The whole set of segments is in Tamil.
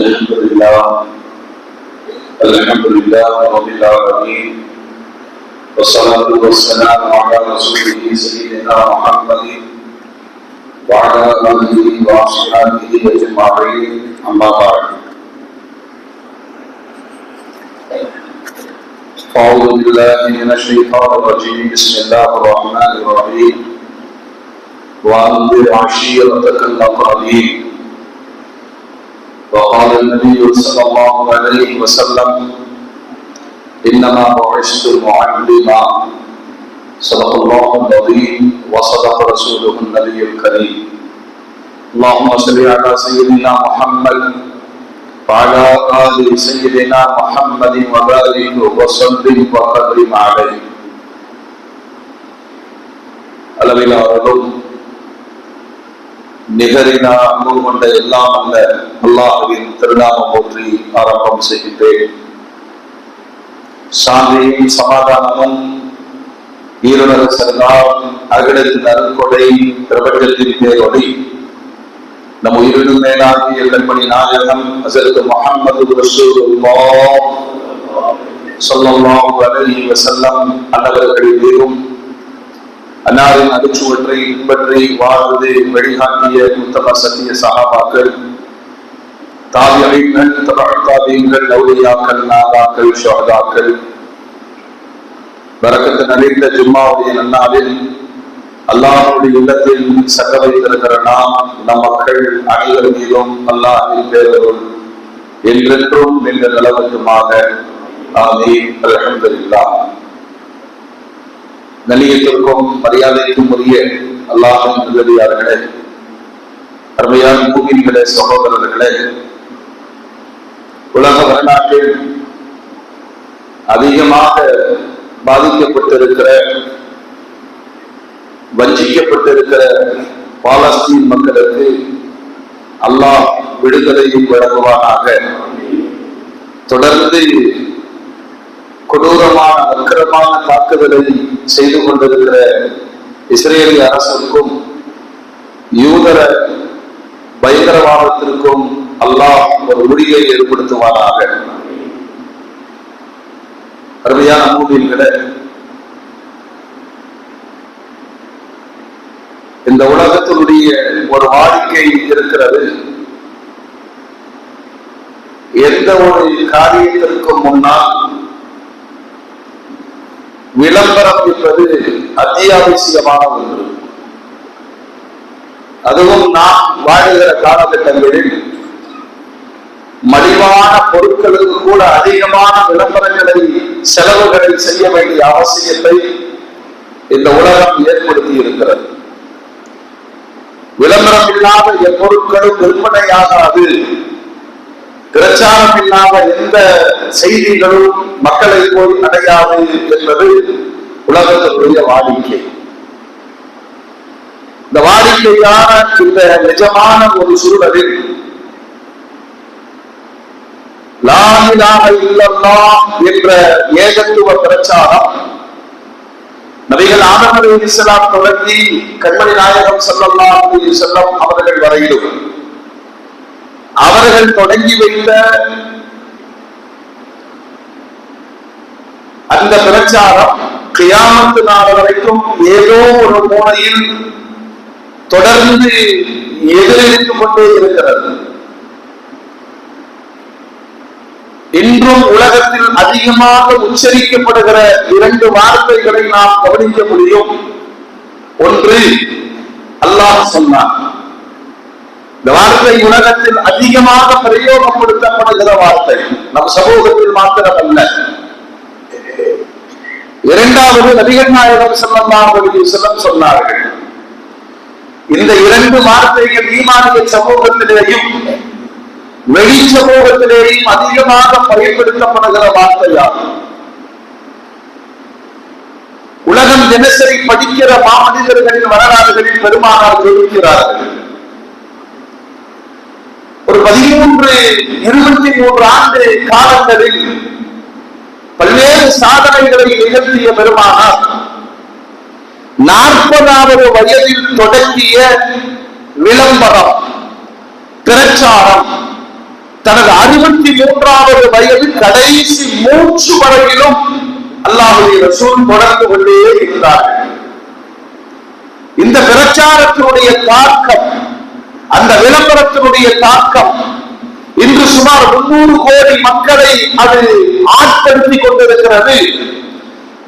الحمد لله رب العالمين، والصلاة والسلام على رسوله سيدنا محمد وعلى آله وأصحابه أجمعين، أما بعد. أعوذ بالله من الشيطان الرجيم، بسم الله الرحمن الرحيم. وأنذر عشيرتك الأقربين. وقال النبي صلى الله عليه وسلم: إنما بعثت معلما. صدق الله العظيم وصدق رسوله النبي الكريم. اللهم صل على سيدنا محمد وعلى آل سيدنا محمد وبارك وسلم وكرم عليه. அளவிலா அருளும் நிகரினா அன்பு கொண்ட எல்லாம் அல்ல அல்லாஹ்வின் திருநாமம் போற்றி ஆரம்பம் செய்கின்றேன். சாந்தியும் சமாதானமும் ஈருலக சர்தார் அகிலத்தின் அருள்கொடை பிரபஞ்சத்தின் பேரொளி நம் உயிரினும் மேலாகிய கண்மணி நாயகம் ஹஸரத் முஹம்மது ரசூலுல்லாஹ் ஸல்லல்லாஹு அலைஹி வஸல்லம் அன்னவர்களின் மீதும் அன்னாரின் அடிச்சுவற்றை பின்பற்றி வாழ்வதை வழிகாட்டிய உத்தம சத்திய சஹாபாக்கள், தாபிஈன்கள், தபஅ தாபிஈன்கள், அவுலியாக்கள், நாதாக்கள், ஷுஹதாக்கள், பரக்கத்து நிறைந்த ஜும்மாவுடைய நன்னாளில் அல்லாஹ்வுடைய இல்லத்தில் சக வைத்திருக்கிற நாம் நம் மக்கள் அனைவர் மீதும் அல்லாஹ்வின் பேரருள் என்றென்றும் நின்று நிலவட்டுமாக. ஆமீன். அல்ஹம்துலில்லாஹ். கண்ணியத்திற்கும் மரியாதைக்கும் உரிய அல்லாஹ்வின் நல்லடியார்களே, அருமையான மூமின்களே, சகோதரர்களே, உலக வரலாற்றில் அதிகமாக பாதிக்கப்பட்டிருக்கிற, வஞ்சிக்கப்பட்டிருக்கிற பாலஸ்தீன் மக்களுக்கு அல்லாஹ் விடுதலையும் வழங்குவானாக. தொடர்ந்து கொடூரமான வக்கரமான தாக்குதலை செய்து கொண்டிருக்கிற இஸ்ரேலிய அரசுக்கும் யூதர பயங்கரவாதத்திற்கும் அல்லாஹ் ஒரு முடிவை ஏற்படுத்துவானாக. அருமையான மூமின்களே, இந்த உலகத்தினுடைய ஒரு வாடிக்கை இருக்கிறது. எந்த ஒரு காரியத்திற்கும் முன்னால் விளம்பரம் என்பது அத்தியாவசியமான ஒன்று. அதுவும் நாம் வாழுகிற காலகட்டங்களில் மலிவான பொருட்களுக்கு கூட அதிகமான விளம்பரங்களை, செலவுகளை செய்ய வேண்டிய அவசியத்தை இந்த உலகம் ஏற்படுத்தி இருக்கிறது. விளம்பரம் இல்லாத எப்பொருட்களும் விற்பனையாகாது. பிரச்சாரம் இல்லாத எந்த செய்திகளும் மக்களை போய் அடையாது என்பது உலகத்தினுடைய வாடிக்கை. இந்த வாடிக்கையான இந்த நிஜமான ஒரு சூழலில் லா இலாஹ இல்லல்லாஹ் என்ற ஏகத்துவ பிரச்சாரம் நபிகள் ஆதம் அலைஹிஸ்ஸலாம் தொடங்கி கண்மணி நாயகம் ஸல்லல்லாஹு அலைஹி வஸல்லம் அவர்கள் வரையிலும் அவர்கள் தொடங்கி வைத்த அந்த பிரச்சாரம் கியாமத்து நாள் வரைக்கும் ஏதோ ஒரு மூலையில் தொடர்ந்து எதிரொலித்துக் கொண்டே இருக்கிறது. இன்றும் உலகத்தில் அதிகமாக உச்சரிக்கப்படுகிற இரண்டு வார்த்தைகளை நாம் கவனிக்க முடியும். ஒன்று, அல்லாஹ் சொன்னான். இந்த வார்த்தை உலகத்தில் அதிகமாக பிரயோகப்படுத்தப்படுகிற வார்த்தை, நம் சமூகத்தில் மாத்திரமல்ல. இரண்டாவது, நபிகள் நாயகம் ஸல்லல்லாஹு அலைஹி வஸல்லம் சொன்னார்கள். இந்த இரண்டு வார்த்தைகள் ஈமானிய சமூகத்திலேயும் வெளி சமூகத்திலேயும் அதிகமாக பயன்படுத்தப்படுகிற வார்த்தையாகும். உலகம் தினசரி படிக்கிற மாமனிதர்களின் வரலாறுகளில் பெருமானார் தெரிவிக்கிறார்கள். ஒரு 13-23 ஆண்டு காலங்களில் பல்வேறு சாதனைகளை நிகழ்த்திய பெருமானார் 40வது வயதில் தொடங்கிய விளம்பரம், பிரச்சாரம் தனது 63வது வயது கடைசி மூச்சு வரையிலும் அல்லாஹ்வுடைய ரசூல் தொடர்ந்து கொண்டே இருந்தார்கள். இந்த பிரச்சாரத்தினுடைய தாக்கம், அந்த விளம்பரத்தினுடைய தாக்கம் இன்று சுமார் 300 கோடி மக்களை அது ஆட்படுத்திக் கொண்டிருக்கிறது.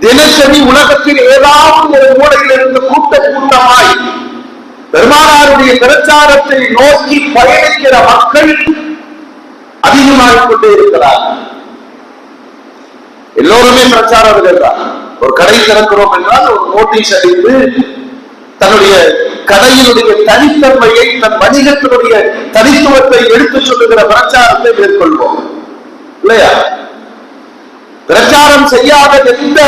தினசரி உலகத்தில் ஏதாவது ஒரு மூலையில் இருந்து கூட்டமாய் பெருமானாருடைய பிரச்சாரத்தை நோக்கி பயணிக்கிற மக்கள் அதிகமாகிக் கொண்டே இருக்கிறார்கள். எல்லோருமே பிரச்சாரர்கள் தான். ஒரு கடை திறக்கிறோம் என்றால் ஒரு நோட்டீஸ் அடித்து தன்னுடைய கடையினுடைய தனித்தன்மையை, தன் வணிகத்தினுடைய தனித்துவத்தை எடுத்துச் சொல்லுகிற பிரச்சாரத்தை மேற்கொள்வோம் இல்லையா? பிரச்சாரம் செய்யாத எந்த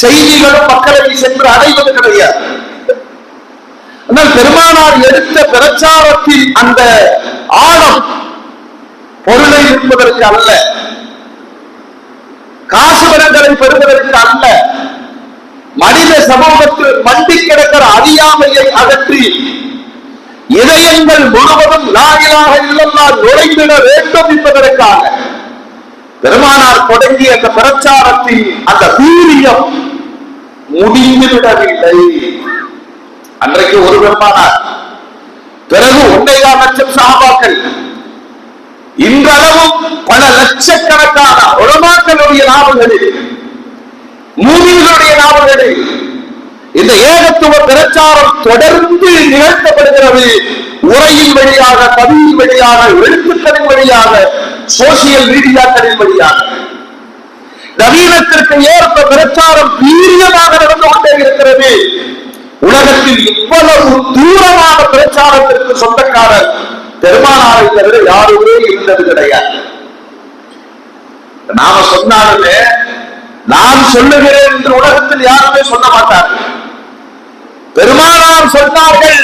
செய்திகளும் மக்களை சென்று அடைவது கிடையாது. ஆனால் பெருமானார் எடுத்த பிரச்சாரத்தில் அந்த ஆழம் பொருளை விற்பதற்கு அல்ல, காசு பணங்களை பெறுவதற்கு அல்ல, மனித சமூகத்தில் மண்டி கிடக்கிற அறியாமையை அகற்றி இதயங்கள் முழுவதும் லா இலாஹ இல்லல்லாஹ் நுழைந்திட வேண்டும் என்பதற்காக பெருமானார் தொடங்கிய அந்த பிரச்சாரத்தில் அந்த வீரியம் முடிந்துவிடவில்லை. அன்றைக்கு ஒரு பெருமானார், பிறகு 1.5 லட்சம் சஹாபாக்கள், இன்றளவும் பல லட்சக்கணக்கான உலமாக்களுடைய நாவல்களில், மூமின்களுடைய நாவல்களில் இந்த ஏகத்துவ பிரச்சாரம் தொடர்ந்து நிகழ்த்தப்படுகிறது. உரையின் வழியாக, கவியின் வழியாக, எழுத்துக்களின் வழியாக, சோசியல் மீடியாக்களின் வழியாக நவீனத்திற்கு ஏற்ப பிரச்சாரம் வீரியமாக நடந்து கொண்டே இருக்கிறது. உலகத்தில் இவ்வளவு தூரமான பிரச்சாரத்திற்கு சொந்தக்காரர் பெருமானாரை தவிர யாருமே இருந்தது கிடையாது. நாம சொன்னாலுமே நான் சொல்லுகிறேன் என்று உலகத்தில் யாருமே சொல்ல மாட்டார்கள். பெருமானார் சொன்னார்கள்.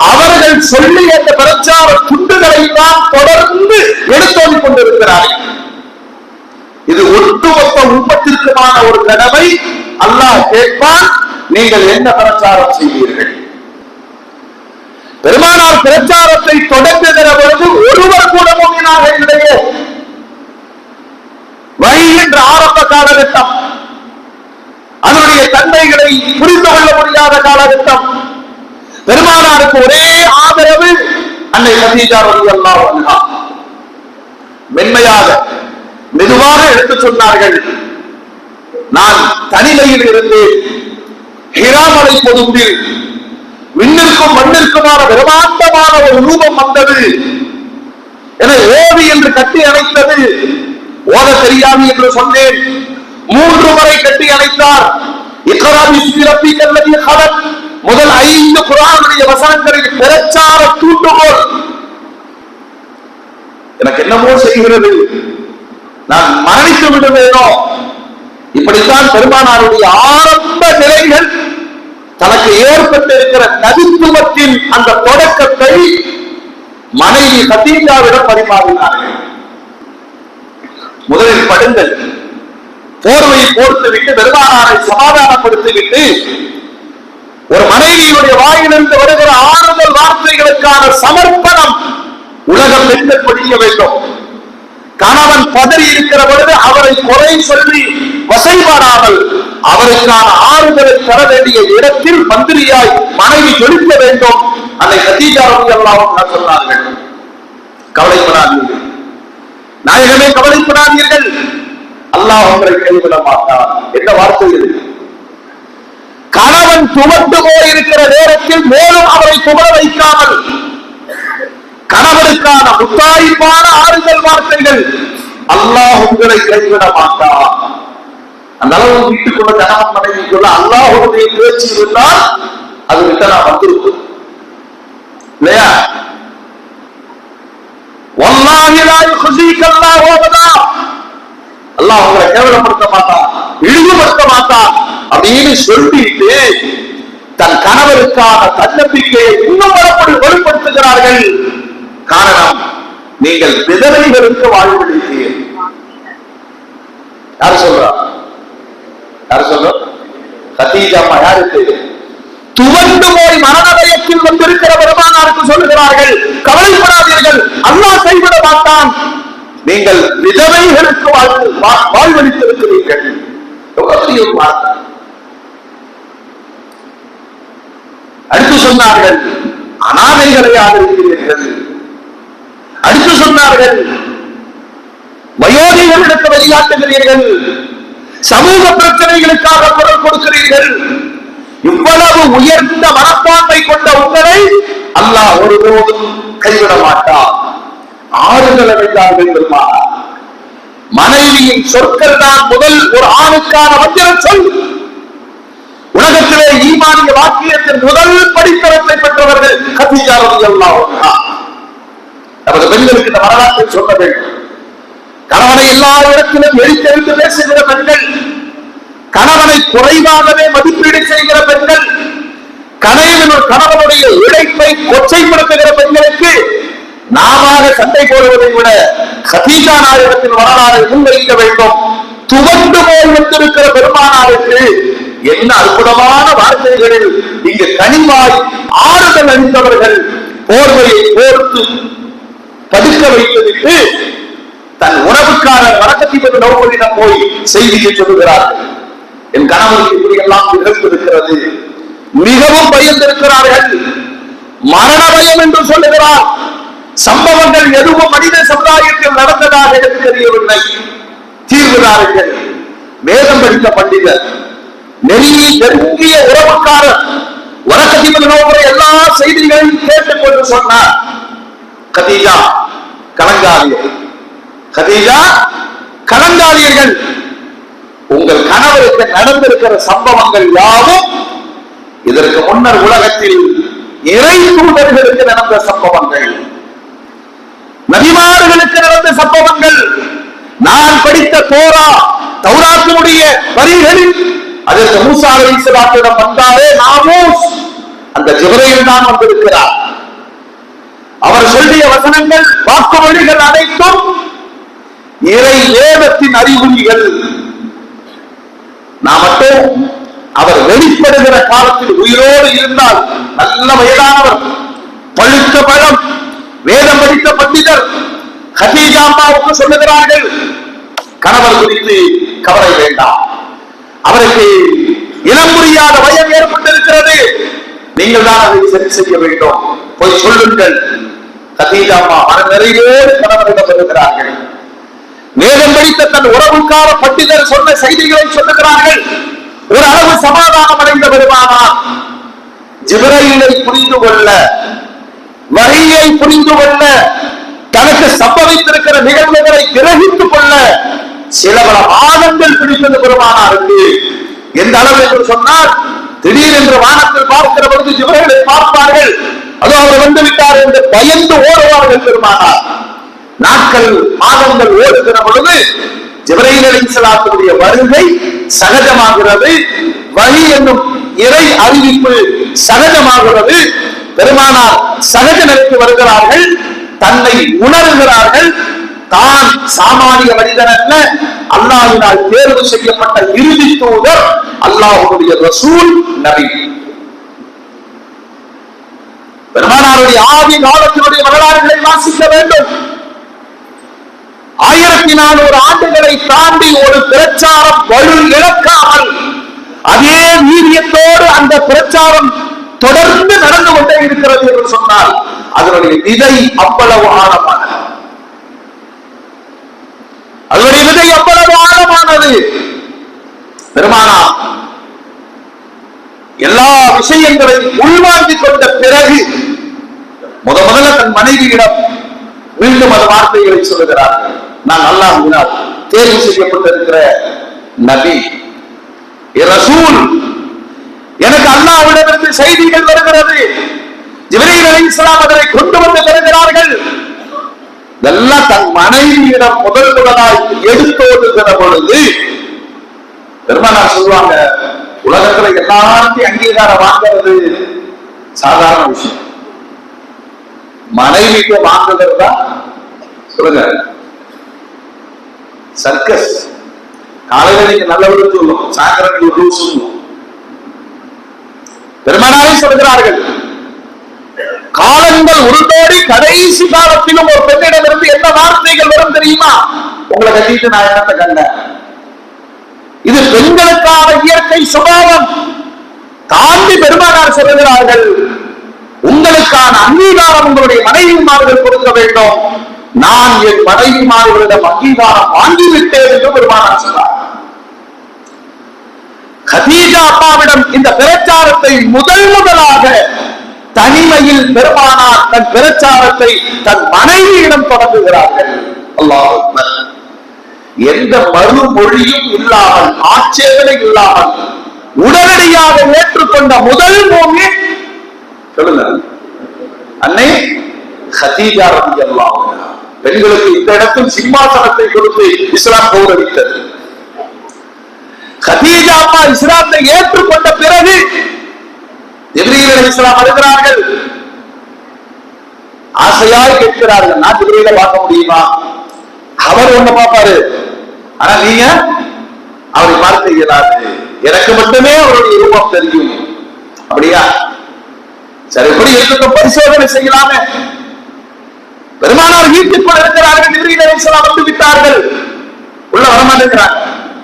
அவர்கள் சொல்லி அந்த பிரச்சார துண்டுகளை தான் தொடர்ந்து எடுத்தோடிக் கொண்டிருக்கிறார்கள். இது ஒட்டுமொத்த உம்மத்திற்குமான ஒரு கடமை. அல்லாஹ் கேட்பான், நீங்கள் என்ன பிரச்சாரம் செய்வீர்கள்? பெருமானார் பிரச்சாரத்தை தொடங்குகிற பொழுது ஒருவர் கூட முன்னினாக இல்லையே. வழி என்ற ஆரம்ப காலகட்டம், அதனுடைய தன்மைகளை புரிந்து கொள்ள முடியாத காலகட்டம். பெருமானாருக்கு ஒரே ஆதரவு அன்னை கதீஜா ரலியல்லாஹு அன்ஹா. மென்மையாக மெதுவாக எடுத்து சொன்னார்கள், நான் தனிமையில் இருந்து ஹிரா மலை பொதும்பில் விண்ணிற்கும் மண்ணிற்குமான பிரமாண்டமான ஒரு ரூபம் வந்தது. என ஓவி என்று கட்டி அணைத்தது. ஓத தெரியாது என்று சொன்னேன். 3 முறை கட்டி அணைத்தார். இக்ரா பிஸ்மி ரப்பிக்கல் லதீ ஹலக் முதல் 5 குர்ஆனுடைய வசனங்களில் பிரச்சார தூண்டுகோல். எனக்கு என்னமோ செய்கிறது, நான் மரணித்து விடுவேனோ. இப்படித்தான் பெருமானாருடைய ஆரம்ப நிலைகள் தனக்கு ஏற்பட்டிருக்கிற நபித்துவத்தின் அந்த தொடக்கத்தை மனைவி கதீஜாவிடம் பரிமாறினார்கள். முதலில் படுங்கள், போர்வையை போர்த்துவிட்டு பெருமானாரை சமாதானப்படுத்திவிட்டு ஒரு மனைவியுடைய வாயிலிருந்து வருகிற ஆறுதல் வார்த்தைகளுக்கான சமர்ப்பணம் உலக பெண்கள் படிக்க வேண்டும். கணவன் பதறி இருக்கிற பொழுது அவரை குறை சொல்லி வசைபாடாமல் அவருக்கான ஆறுதலை தர வேண்டிய இடத்தில் மந்திரியாய் மனைவி ஜொலிக்க வேண்டும். அதை கதீஜா ரலியல்லாஹு அன்ஹா சொன்னார்கள், கவலைப்படாதீர்கள் நாயகமே, கவலைப்படாதீர்கள், அல்லாஹ் உங்களை கைவிட மாட்டார். என்ன வார்த்தை இது? கணவன் துவண்டு போயிருக்கிற நேரத்தில் மேலும் அவரை துவர வைக்காமல் கணவனுக்கான முத்தாய்ப்பான ஆறுதல் வார்த்தைகள், அல்லாஹ் உங்களை கைவிட மாட்டார். அந்த அளவு வீட்டுக்குள்ள கணவன் மனைவிக்குள்ள அல்லாஹ்வுடைய பேச்சு இருந்தால் அது விட்டனா வந்திருக்கும் இல்லையா? வல்லாஹி லா யுஹ்ஸீக அல்லாஹ் அபதா, அல்லாஹ் உங்களை கேவலப்படுத்த மாட்டான், இழிவுபடுத்த மாட்டான் அப்படின்னு சொல்லிட்டு தன் கணவருக்கான தன்னம்பிக்கையை இன்னும் வெளிப்படுத்துகிறார்கள். காரணம், நீங்கள் விதவைகளுக்கு வாழ்வளித்தீர்கள். யாரு சொல்றா? யாரு சொல்ற? கதீஜா அம்மா யாருக்கு? துவண்டு போய் மரணவயத்தில் வந்திருக்கிற பெருமானாருக்கு சொல்லுகிறார்கள், கவலைப்படாதீர்கள், அல்லாஹ் கைவிட மாட்டான், நீங்கள் விதவைகளுக்கு வாழ்வளித்திருக்கிறீர்கள். அடுத்து சொன்னார்கள், அனாதைகளை ஆதரிக்கிறீர்கள். அடுத்து சொன்னார்கள், வயோதிகளிடத்தை வழிகாட்டுகிறீர்கள், சமூக பிரச்சனைகளுக்காக குரல் கொடுக்கிறீர்கள். இவ்வளவு உயர்ந்த மனப்பான்மை கொண்ட உங்களை அல்லாஹ் ஒருபோதும் கைவிட மாட்டார். ஆறுதல் அடைந்தார்கள் பெருமானார். மனைவியின் சொற்கள் தான் முதல் ஒரு ஆணுக்கான மந்திர சொல். உலகத்திலே ஈமானிய வாக்கியத்தின் முதல் படித்தரத்தை பெற்றவர்கள் கதீஜா ரலியல்லாஹு அன்ஹா. நமது பெண்களுக்கு இந்த வரலாற்றை சொல்ல வேண்டும். கணவனை எல்லா இடத்திலும் எரித்தெறிந்து பேசுகிற பெண்கள், கணவனை குறைவாகவே மதிப்பீடு செய்கிற பெண்கள், கணவனுடைய இழைப்பை கொச்சைப்படுத்துகிற பெண்களுக்கு நாம சண்டை போடுவதை விட கதீஜா நாயகத்தின் வரலாறை முன்வைக்க வேண்டும். துவண்டு போய் வந்திருக்கிற பெருமானாருக்கு என்ன அற்புதமான வார்த்தைகளில் இங்கு கனிவாய் ஆறுதல் அளித்தவர்கள். போர்வையை போர்த்து பதுக்க வைத்துவிட்டு தன் உறவுக்காரர் வழக்கத்திற்கு நோக்கத்திடம் போய் செய்தியை சொல்லுகிறார்கள். என் கணவருக்கு இப்படியெல்லாம் நிகழ்ந்திருக்கிறது, மிகவும் பயந்திருக்கிறார்கள், மரண பயம் என்று சொல்லுகிறார். சம்பவங்கள் எதுவும் மனித சமுதாயத்தில் நடந்ததாக எனக்கு தெரியவில்லை. தீர்வுதார்கள், வேதம் படித்த பண்டிதர், நெருங்கிய உறவுக்காரர் வழக்கத்திற்கு நோக்கிற எல்லா செய்திகளையும் கேட்டுக்கொண்டு சொன்னார், கதீஜா கலங்காதீர்கள், கதீஜா கலங்காதீர்கள், உங்கள் கணவருக்கு நடந்திருக்கிற சம்பவங்கள் யாவும் இதற்கு முன்னர் உலகத்தில் இறை தூதர்களுக்கு நடந்த சம்பவங்கள், நபிமார்களுக்கு நடந்த சம்பவங்கள். நான் படித்த தௌராத்தினுடைய வரிகளில் அதற்கு மூசா அலைஹிஸ்ஸலாத்திடம் வந்தாலே நாமூஸ், அந்த ஜிப்ரீல் தான் வந்திருக்கிறார். அவர் சொல்லிய வசனங்கள், வாக்குமொழிகள் அனைத்தும் இறை வேதத்தின் அறிகுறிகள். நான் மட்டும் அவர் வெளிப்படுகிற காலத்தில் உயிரோடு இருந்தால், நல்ல வயதானவர், பழுத்த பழம், வேதம் படித்த பண்டிதர், கதீஜா அம்மாவுக்கு சொல்லுகிறார்கள், கணவர் குறித்து கவலை வேண்டாம், அவருக்கு இனம் புரியாத பயம் ஏற்பட்டிருக்கிறது, நீங்கள் தான் அதை சரி செய்ய வேண்டும், போய் சொல்லுங்கள். கதீஜா அம்மா மன நிறைவோடு கணவரிடம் வருகிறார்கள். வேதம் படித்த தன் உறவுக்கார பண்டிதர் சொன்ன செய்திகளை சொல்லுகிறார்கள். ஒரு அளவு சமாதானம் அடைந்த பெருமானார் ஜிப்ரீலை புரிந்து கொள்ள, வஹியை புரிந்து கொள்ள, தனக்கு சம்பவித்திருக்கிற நிகழ்வுகளை கிரகித்துக் கொள்ள சில பல மாதங்கள் பிடித்தது பெருமானாருக்கு. எந்த அளவு என்று சொன்னால், திடீரென்று வானத்தில் பார்க்கிற பொழுது ஜிப்ரீலை பார்ப்பார்கள், அதோ அவர் வந்து விட்டார் என்று பயந்து ஓடுவார்கள் பெருமானார். நாட்கள் மாதங்கள் ஓடுகிற பொழுது ஜிப்ரீல் அலைஹிஸ்ஸலாத்துடைய வருகை சகஜமாகிறது, வஹி என்னும் இறை அறிவிப்பு சகஜமாகிறது. பெருமானார் சகஜ நிலைக்கு வருகிறார்கள், தன்னை உணர்கிறார்கள். தான் சாமானிய மனிதன் அல்ல, அல்லாஹ்வினால் தேர்வு செய்யப்பட்ட இறுதி தூதர், அல்லாஹ்வுடைய ரசூல், நபி. பெருமானாருடைய ஆதி காலத்தினுடைய வரலாறுகளை வாசிக்க வேண்டும். 1400 ஆண்டுகளை தாண்டி ஒரு பிரச்சாரம் வலு இழக்காமல் அதே வீரியத்தோடு அந்த பிரச்சாரம் தொடர்ந்து நடந்து கொண்டே இருக்கிறது என்று சொன்னால், அதனுடைய விதை அவ்வளவு ஆழமானது. அதனுடைய விதை அவ்வளவு ஆழமானது. பெருமானார் எல்லா விஷயங்களையும் உள்வாங்கிக் கொண்ட பிறகு முதல்ல தன் மனைவியிடம் மீண்டும் அந்த வார்த்தைகளை சொல்லுகிறார்கள். நான் அல்லாஹ்வினால் தேர்வு செய்யப்பட்டிருக்கிற நபி, ரசூல், எனக்கு அல்லாஹ்விடமிருந்து செய்திகள் வருகிறது. ஜிப்ரீல் அலைஹிஸ்ஸலாம் அதனை கொண்டு வந்து தருகிறார்கள். இதெல்லாம் தன் மனைவியிடம் முதலாய் எடுத்தோடுகிற பொழுது பெருமானார் சொல்லுவாங்க, உலகத்துல எல்லாத்தையும் அங்கீகாரம் வாங்கிறது சாதாரண விஷயம், மனைவிக்கு வாங்குகிறது தான் சொல்லுங்க சர்க்கஸ். காலையில நீங்க நல்ல சொல்லும், சாயந்தரம் சொல்லும், பெருமானாரே சொல்கிறார்கள், காலங்கள் உருண்டோடி கடைசி காலத்திலும் ஒரு பெண்ணிடமிருந்து என்ன வார்த்தைகள் வரும் தெரியுமா? உங்களை கட்டிட்டு நான் என்னத்தை கண்டேன். இது பெண்களுக்கான இயற்கை சுபாவம். தாண்டி பெருமானார் சொல்கிறார்கள், உங்களுக்கான அங்கீகாரம் உங்களுடைய மனைவிமார்கள் கொடுக்க வேண்டும். நான் என் மனைவிமார்களிடம் அங்கீகாரம் வாங்கிவிட்டேன் என்று பெருமானார் சொன்னார். கதீஜா அம்மாவிடம் இந்த பிரச்சாரத்தை முதலாக தனிமையில் பெருமானார் தன் பிரச்சாரத்தை தன் மனைவியிடம் தொடங்குகிறார்கள். அல்லாஹ் அக்பர். எந்த மறுமொழியும் இல்லாமல், ஆட்சேபனை இல்லாமல் உடனடியாக ஏற்றுக்கொண்ட முதல் மூமின் சொல்லுங்க, அன்னை கதீஜா ரலியல்லாஹு அன்ஹா. பெண்களுக்கு இந்த இடத்தில் சிம்மாசனத்தை கொடுத்து இஸ்லாம் கௌரவித்தது. கதீஜா அம்மா இஸ்லாத்தை ஏற்றுக்கொண்ட பிறகு ஜிப்ரீல் அலைஹிஸ்ஸலாம் வருகிறார்கள். ஆசையாய் கேட்கிறார்கள், நான் ஜிப்ரீலை பார்க்க முடியுமா? அவர் ஒண்ணு பார்ப்பாரு, ஆனா நீங்க அவரை பார்க்க இயலாது, எனக்கு மட்டுமே அவருடைய ரூபம் தெரியும். அப்படியா? சரி, எப்படி இருக்கட்டும், பரிசோதனை செய்யலாமே. பெருமானார் வீட்டுக்குள் இருக்கிறார்கள். ஜிப்ரீல் அலைஹிஸ்ஸலாம் வந்து விட்டார்கள், உள்ள வரமாட்டேங்கிறாங்க.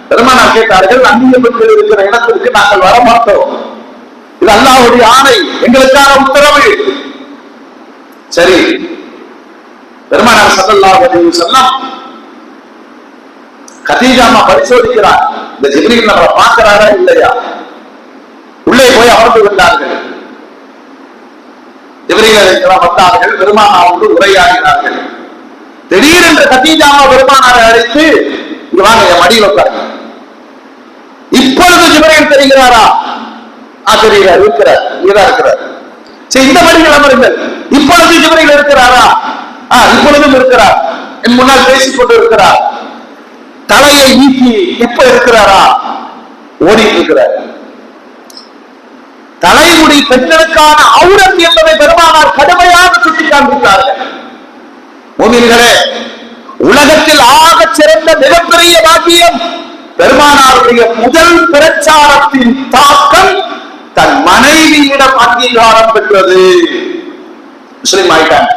பெருமானார் கேட்டார்கள், அந்நிய பெண்கள் இருக்கிற இடத்திற்கு நாங்கள் வரமாட்டோம், இது அல்லாஹ்வுடைய ஆணை, எங்களுக்கான உத்தரவு. சரி, பெருமானார் ஸல்லல்லாஹு அலைஹி வஸல்லம் கதீஜா அம்மா பரிசோதிக்கிறார், இந்த ஜிப்ரீல் நம்மளை பார்க்கிறாரா இல்லையா. உள்ளே போய் அமர்ந்து கொண்டார்கள். ஜிப்ரீல் அலைஹிஸ்ஸலாம் வந்தார்கள், பெருமானாரோடு உரையாடினார்கள். திடீரென்று கதீஜா அம்மா பெருமானாரை அழைத்து, இங்க வாங்க, என் மடியில் உட்காருங்க. இப்பொழுது ஜிப்ரீல் தெரிகிறாரா? தெரிகிறார், இருக்கிறார், இங்கதான் இருக்கிறார். சரி, இந்த மடியில் அமருங்கள். இப்பொழுது ஜிப்ரீல் இருக்கிறாரா? இப்பொழுதும் இருக்கிறார், என் முன்னால் பேசிக் கொண்டு இருக்கிறார். தலையை நீக்கி இப்ப இருக்கிறாரா? ஓடிட்டு இருக்கிறார். தலைமுடி பெண்களுக்கான ஔரத் என்பதை பெருமானார் கடுமையாக சுட்டிக் காண்பித்தார்கள். முஃமின்களே, உலகத்தில் ஆக சிறந்த மிகப்பெரிய பாக்கியம் பெருமானாருடைய முதல் பிரச்சாரத்தின் தாக்கம் தன் மனைவியிடம் அங்கீகாரம் பெற்றது. முஸ்லிம் ஆயிட்டாங்க.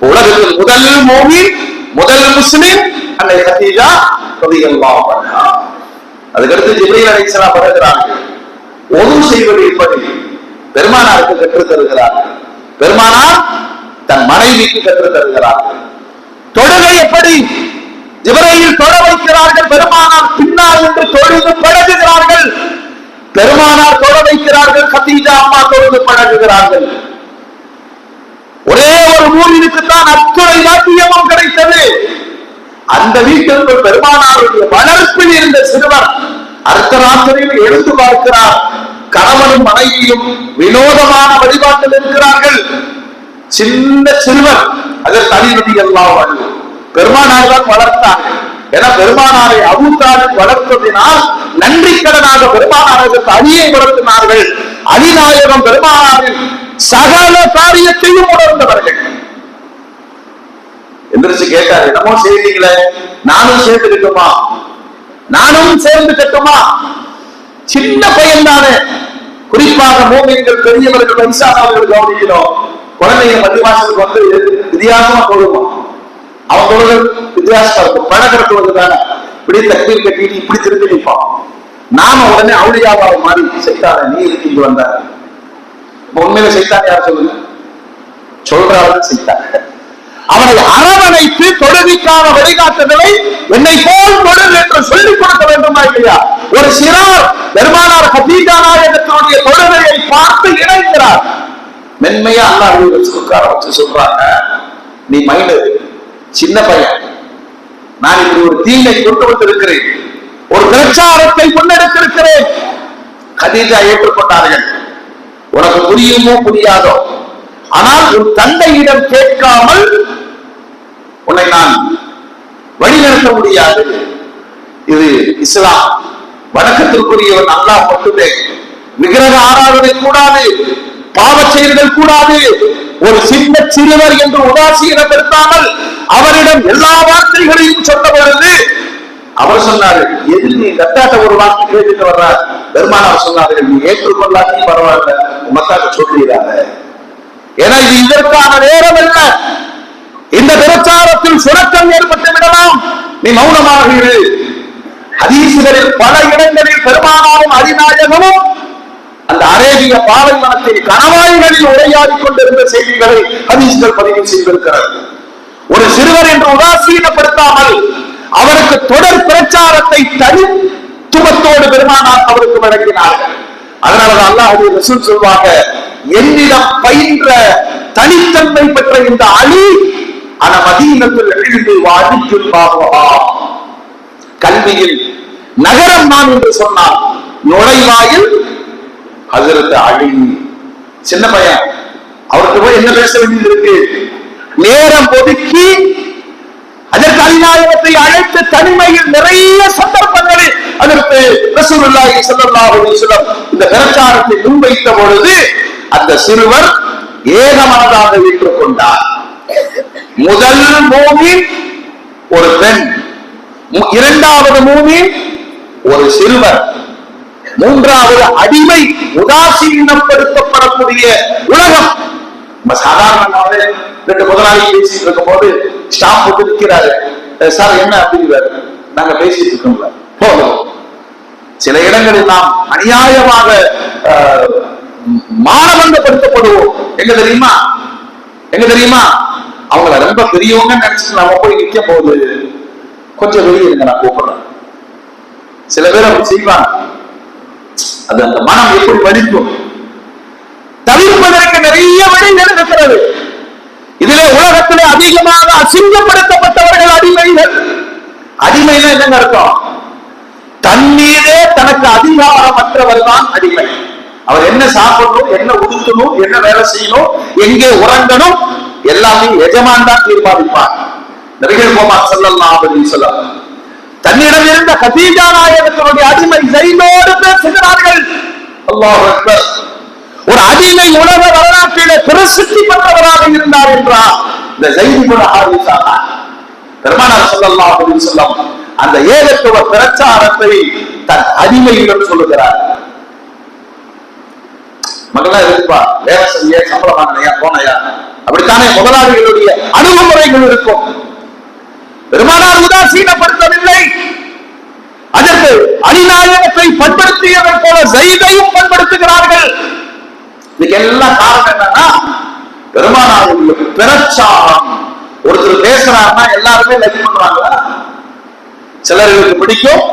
உலகத்தில் முதல் முஃமின், முதல் முஸ்லிம் அன்னை கதீஜா ரலியல்லாஹு அன்ஹா. அதுக்கடுத்து ஜிப்ரீல் அலைஹிஸ்ஸலாம் வருகிறார்கள். ஒது செய்வது எப்படி பெருமானாருக்கு கற்றுத் தருகிறார்கள். பெருமானார் தன் மனைவிக்கு கற்றுத் தருகிறார்கள். தொழுகை எப்படி ஜிப்ரீல் தொழ வைக்கிறார்கள், பெருமானார் பின்னால் என்று தொழுது பழகுகிறார்கள். பெருமானார் தொழ வைக்கிறார்கள், கதீஜா அம்மா தொழுது பழகுகிறார்கள். ஒரே ஒரு மூலினுக்குத்தான் அத்துணை வாக்கியமும் கிடைத்தது. அந்த வீட்டிற்குள் பெருமானாருடைய வளர்ப்பில் இருந்த சிறுவர் அர்த்தராத்திரியில் எழுந்து பார்க்கிறார். கணவனும் மனைவியும் வினோதமான வழிபாட்டில் இருக்கிறார்கள். சின்ன சிறுவர், அதில் தனிநதி எல்லாம் பெருமானார் தான் வளர்த்தார்கள். ஏன்னா பெருமானாரை அபூ தாலிப் வளர்த்ததினால் நன்றி கடனாக பெருமானாருக்கு அலியை வளர்த்தினார்கள். அலிநாயகம் பெருமானாரின் சகல காரியத்தையும் உணர்ந்தவர்கள். எந்திரிச்சு கேட்டார், என்னமோ செய்தீங்களே, நானும் சேர்ந்து கட்டுமா, நானும் சேர்ந்து கட்டுமா? சின்ன பையன் தானே. குறிப்பாக மூமின்கள், பெரியவர்கள், வயசானவர்கள் கவனிக்கணும். குழந்தைங்க மத்தியவாசலுக்கு வந்து வித்தியாசமா தொழுமா, அவன் தொழுகள் வித்தியாசமா இருக்கும். பழகிற தொழுது தானே, இப்படி தக்பீர் கட்டிட்டு இப்படி திரும்பி நிற்பான். நாம உடனே அவுளியாவாக மாறி சைத்தான நீ இங்க வந்த உண்மையில சைத்தான் யார் சொல்லுங்க? சொல்றாள் சைத்தான். அவனை அரவணைத்து தொழுகைக்கான வழிகாட்டுதலை என்னை போல் தொழில் என்று சொல்லிக் கொடுக்க வேண்டுமா இல்லையா? ஒரு சிறார் பெருமானார் கதீஜா நாயகத்தினுடைய தொழுகையை பார்த்து இணைக்கிறார். மென்மையா அல்லாஹ் உட்கார வச்சு சொல்றாங்க, நீ மைண்டு சின்ன பையன், நான் இப்படி ஒரு தீமை கொண்டு வந்திருக்கிறேன், ஒரு பிரச்சாரத்தை முன்னெடுத்திருக்கிறேன். கதீஜா ஏற்றுக்கொண்டார்கள். உனக்கு புரியுமோ புரியாதோ, ஆனால் உன் தந்தையிடம் கேட்காமல் உன்னை நான் வழிநடத்த முடியாது. இது இஸ்லாம். வணக்கத்திற்குரியவன் அல்லாஹ் மட்டுமே. விக்கிரக ஆராதனை கூடாது, பாவ செயல்கள் கூடாது. ஒரு சின்ன சிறுவர் என்று உதாசீனப்படுத்தாமல் அவரிடம் எல்லா வார்த்தைகளையும் சொன்ன பொழுது அவர் சொன்னாரு, எதில் நீ கட்டாட்ட ஒரு வார்த்தை கேட்டுட்டு வர்ற? பெருமானார் சொன்னார்கள், நீ ஏற்றுக்கொள்ளாதே பரவாயில்ல, மக்களுக்கு சொல்லிடுறாங்க. ஏன்னா இது இதற்கான நேரம் அல்ல. இந்த பிரச்சாரத்தில் சுரக்கம் ஏற்பட்டு விடலாம், நீ மௌனமாக இரு. ஹதீசுகளில் பல இடங்களில் பெருமானாரும் அதிநாயகமும் அந்த அரேபிய பாலைவனத்தில் கணவாய்களில் உரையாடி கொண்டிருந்த செய்திகளை ஹதீஸ்கள் பதிவு செய்திருக்கிறது. ஒரு சிறுவர் என்று உதாசீனப்படுத்தாமல் அவருக்கு தொடர் பிரச்சாரத்தை தனித்துவத்தோடு பெருமானார் அவருக்கு வழங்கினார்கள். அதனாலதான் அல்லாஹ்வுடைய ரசூல் சொல்வாங்க, என்னிடம் பயின்ற தனித்தன்மை பெற்ற இந்த அலி அன மதீனத்துல் இல்மி வ அலியுல் பாபா, கல்வியில் நகரம் நான் என்று சொன்னார், நுழைவாயில் ஹஜ்ரத் அலி. சின்ன பையன், அவருக்கு போய் என்ன பேச வேண்டியது இருக்கு? நேரம் ஒதுக்கி அதற்கு அலிநாயகத்தை அழைத்து தனிமையில் நிறைய சந்தர்ப்பங்களில் அதற்கு ரசூலுல்லாஹி ஸல்லல்லாஹு அலைஹி வஸல்லம் இந்த பிரச்சாரத்தை முன்வைத்த பொழுது அந்த சிறுவர் ஏகமனதாக ஏற்றுக்கொண்டார். முதல் மூமின் ஒரு பெண், இரண்டாவது மூமின் ஒரு சிறுவர், மூன்றாவது அடிமை, உதாசீனப்படுத்தப்படக்கூடிய உலகம். சாதாரணமாவே ரெண்டு முதலாளி பேசிட்டு இருக்கும் போது ஸ்டாப் போட்டு நிற்கிறாரு, சார் என்ன அப்படிங்கிறாரு, நாங்க பேசிட்டு இருக்கோம்ல போதும். சில இடங்களில் நாம் அநியாயமாக மானவந்தப்படுத்தப்படுவோம். எங்க தெரியுமா, எங்க தெரியுமா? அவங்கள ரொம்ப பெரியவங்க நினைச்சு நம்ம போய் நிற்க போது கொஞ்சம் வெளியே இருங்க, நான் கூப்பிடுறேன். சில பேர் அப்படி செய்வாங்க. அது அந்த மனம் எப்படி வலிக்கும். தவிர்ப்பதற்கு நிறைய வழிகள் இருக்கிறது. இதிலே உலகத்திலே அதிகமாக அசிங்கப்படுத்தப்பட்டவர்கள் அடிமைகள். அடிமைனா என்னங்க அர்த்தம்? தண்ணீரே தனக்கு அதிகாரமற்றவர் தான் அடிமை. அவர் என்ன சாப்பிடணும், என்ன உடுத்தணும், என்ன வேலை செய்யணும், எங்கே உறங்கணும், எல்லாமே எஜமான் தான் தீர்மானிப்பார். நபிகள் முஹம்மது ஸல்லல்லாஹு அலைஹி வஸல்லம் தன்னிடம் இருந்த கதீஜா நாயகத்தினுடைய அடிமை ஸைதோடு பேசுகிறார்கள். அல்லாஹ் அக்பர். ஒரு அடிமை உலக வரலாற்றிலே பிரசித்தி பெற்றவராக இருந்தார் என்றார் இந்த ஸைத் இப்னு ஹாரிஸா. பெருமானார் ஸல்லல்லாஹு அலைஹி வஸல்லம் அந்த ஏகத்துவ பிரச்சாரத்தை தன் அடிமையிடம் சொல்லுகிறார். மகளா இருப்பா, வேலை செய்ய, சம்பளம் வாங்கினையா, போனையா, அப்படித்தானே முதலாளிகளுடைய அணுகுமுறைகள் இருக்கும். பெருமானார் உதாசீனப்படுத்தவில்லை. அதற்கு அலிநாயகத்தை பண்படுத்தியவர் போல ஸைதையும் பண்படுத்துகிறார்கள். இதுக்கெல்லாம் காரணம் என்னன்னா பெருமானாருடைய பிரச்சாரம். ஒருத்தர் பேசுறாருன்னா எல்லாருமே லைக் பண்றாங்களா? சிலர்களுக்கு பிடிக்கும்,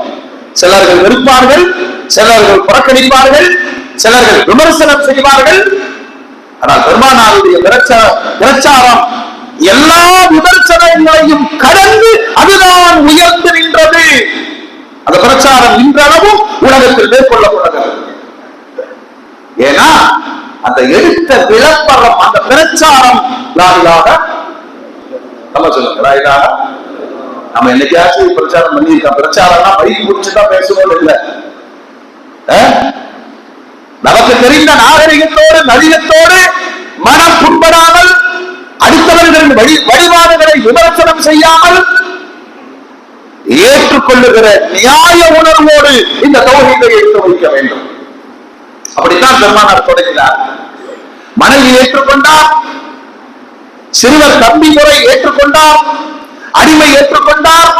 சிலர்கள் வெறுப்பார்கள், சிலர்கள் புறக்கணிப்பார்கள், சிலர்கள் விமர்சனம் செய்வார்கள். ஆனால் பெருமானாருடைய பிரச்சாரம் எல்லா விமர்சனங்களையும் கடந்து அதுதான் உயர்ந்து நின்றது. அந்த பிரச்சாரம் இன்றளவும் உலகத்தில் மேற்கொள்ளப்படுகிறது. ஏன்னா அந்த எடுத்த விளம்பரம், அந்த பிரச்சாரம் லாயிலாக நம்ம சொல்லுங்க. நம்ம என்னைக்காச்சும் பிரச்சாரம் பண்ணியிருக்கோம். பிரச்சாரம்னா மைக் முடிச்சுதான் பேசுவோம் இல்லை. நமக்கு தெரிந்த நாகரிகத்தோடு நளினத்தோடு மனம் புண்படாமல் அடுத்தவர்களின் வழிபாடுகளை விமர்சனம் செய்யாமல் ஏற்றுக்கொள்ளுகிற நியாய உணர்வோடு இந்த தௌஹீதை எடுத்து வைக்க வேண்டும். அப்படித்தான் பெருமானார் தொடங்கினார். மனைவி ஏற்றுக்கொண்டார், சிறுவர் தம்பி முறை ஏற்றுக்கொண்டார், அடிமை ஏற்றுக்கொண்டார்.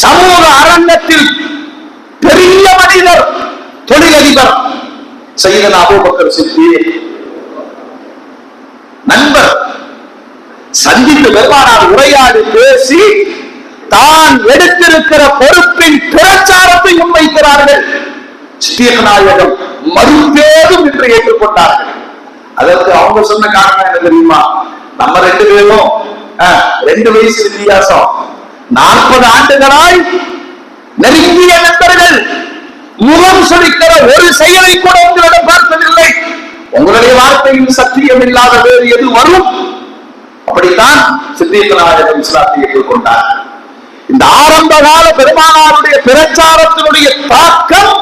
சமூக அரங்கத்தில் பெரிய மனிதர், தொழிலதிபர் சையதுனா அபூபக்கர் சித்திக் நண்பர் சந்தித்து பெருமானார் உரையாடி பேசி தான் எடுத்திருக்கிற பொறுப்பின் பிரச்சாரத்தை முன்வைக்கிறார்கள். சித்திக் நாயகம் மறுபேதும் என்று ஏற்றுக்கொண்டார்கள். அதற்கு அவங்க சொன்ன காரணம் என்ன தெரியுமா? நம்ம ரெண்டு பேரும் 2 வயசு வித்தியாசம், 40 ஆண்டுகளாய் நெருங்கிய நண்பர்கள், முகம் சுழிக்கிற ஒரு செயலை கூட உங்களிடம் பார்த்ததில்லை. உங்களுடைய வார்த்தையில் சத்தியம் இல்லாத வேறு எது வரும்? அப்படித்தான் சித்திக் நாயகம் இஸ்லாத்தை ஏற்றுக்கொண்டார். இந்த ஆரம்ப கால பெருமானாருடைய பிரச்சாரத்தினுடைய தாக்கம்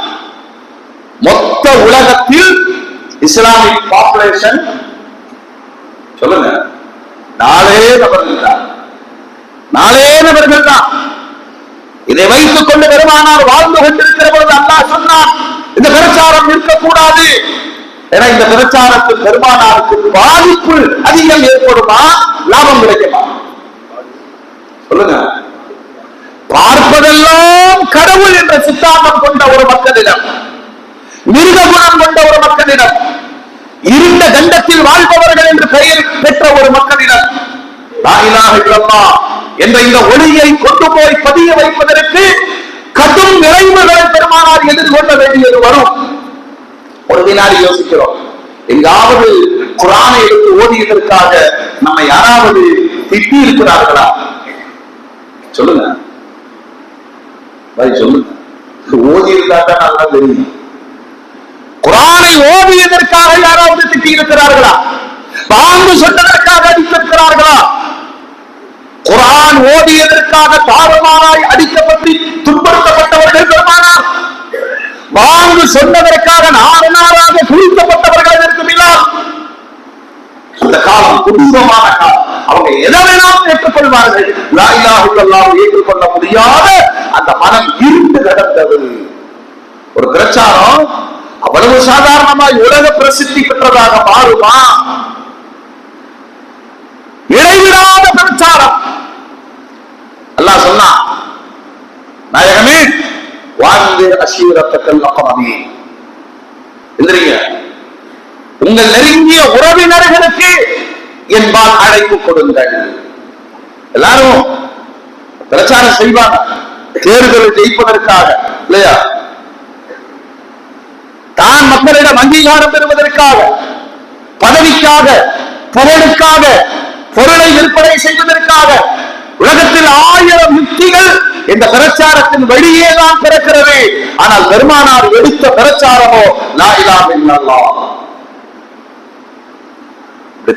மொத்த உலகத்தில் இஸ்லாமிக் பாப்புலேஷன் சொல்லுங்க 4 நபர்கள் தான். இதை வைத்துக் கொண்டு பெருமானார் வாழ்ந்து கொண்டிருக்கிற பொழுது அல்லாஹ் சொன்னார், இந்த பிரச்சாரம் இருக்கக்கூடாது. ஏன்னா இந்த பிரச்சாரத்தில் பெருமானாருக்கு பாதிப்பு அதிகம் ஏற்படுமா, லாபம் கிடைக்குமா? சொல்லுங்க. பார்ப்பதெல்லாம் கடவுள் என்ற சித்தாந்தம் கொண்ட ஒரு மக்களிடம், மிருக குணம் கொண்ட ஒரு மக்களிடம், இருண்ட கண்டத்தில் வாழ்பவர்கள் என்று பெயர் பெற்ற ஒரு மக்களிடம் லா இலாஹ இல்லல்லாஹ் என்ற இந்த ஒளியை கொண்டு போய் பதிய வைப்பதற்கு கடும் விளைவுகளை பெருமானார் எதிர்கொள்ள வேண்டியது வரும். ஒரு வினாடி யோசிக்கிறோம், எங்காவது குர்ஆனை எடுத்து ஓதியதற்காக நம்ம யாராவது திட்டி இருக்கிறார்களா? சொல்லுங்க, சொல்லுங்க. ஓதி இருந்தா தான் நல்லா தெரியும். குர்ஆனை ஓதியதற்காக யாராவது திட்டி இருக்கிறார்களா? பாங்கு சொன்னதற்காக அடித்திருக்கிறார்களா? குர்ஆன் ஓதியதற்காக தாறுமாறாய் அடிக்கப்பட்டு துன்புறுத்தப்பட்டவர்கள் பெருமானார். பாங்கு சொன்னதற்காக நாடு நாடாக குறிக்கப்பட்டவர்கள் இருக்குமில்லா? அந்த காலம் குடும்பமான காலம். அவங்க எதை வேணாலும் ஏற்றுக்கொள்வார்கள். லா இலாஹ இல்லல்லாஹ் ஏற்றுக்கொள்ள முடியாத அந்த மனம் இருண்டு கிடந்தது. ஒரு பிரச்சாரம் அவ்வளவு சாதாரணமாய் உலக பிரசித்தி பெற்றதாக மாறுமா? இடைவிடாத பிரச்சாரம். அல்லாஹ் சொன்னான், நாயகமே வாழ்ந்து அஷீரத்தக்கல் அக்ரமீன், எந்திரிங்க, உங்கள் நெருங்கிய உறவினர்களுக்கு என்பால் அழைப்பு கொடுங்கள். எல்லாரும் பிரச்சாரம் செய்வாங்க தேர்தலை ஜெயிப்பதற்காக இல்லையா? தான் மக்களிடம் அங்கீகாரம் பெறுவதற்காக, பதவிக்காக, புகழுக்காக, பொருளை விற்பனை செய்வதற்காக உலகத்தில் 1000 யுக்திகள் இந்த பிரச்சாரத்தின் வழியேதான் பிறக்கிறது. ஆனால் பெருமானார் எடுத்த பிரச்சாரமோ லா இலாஹ இல்லல்லாஹ்.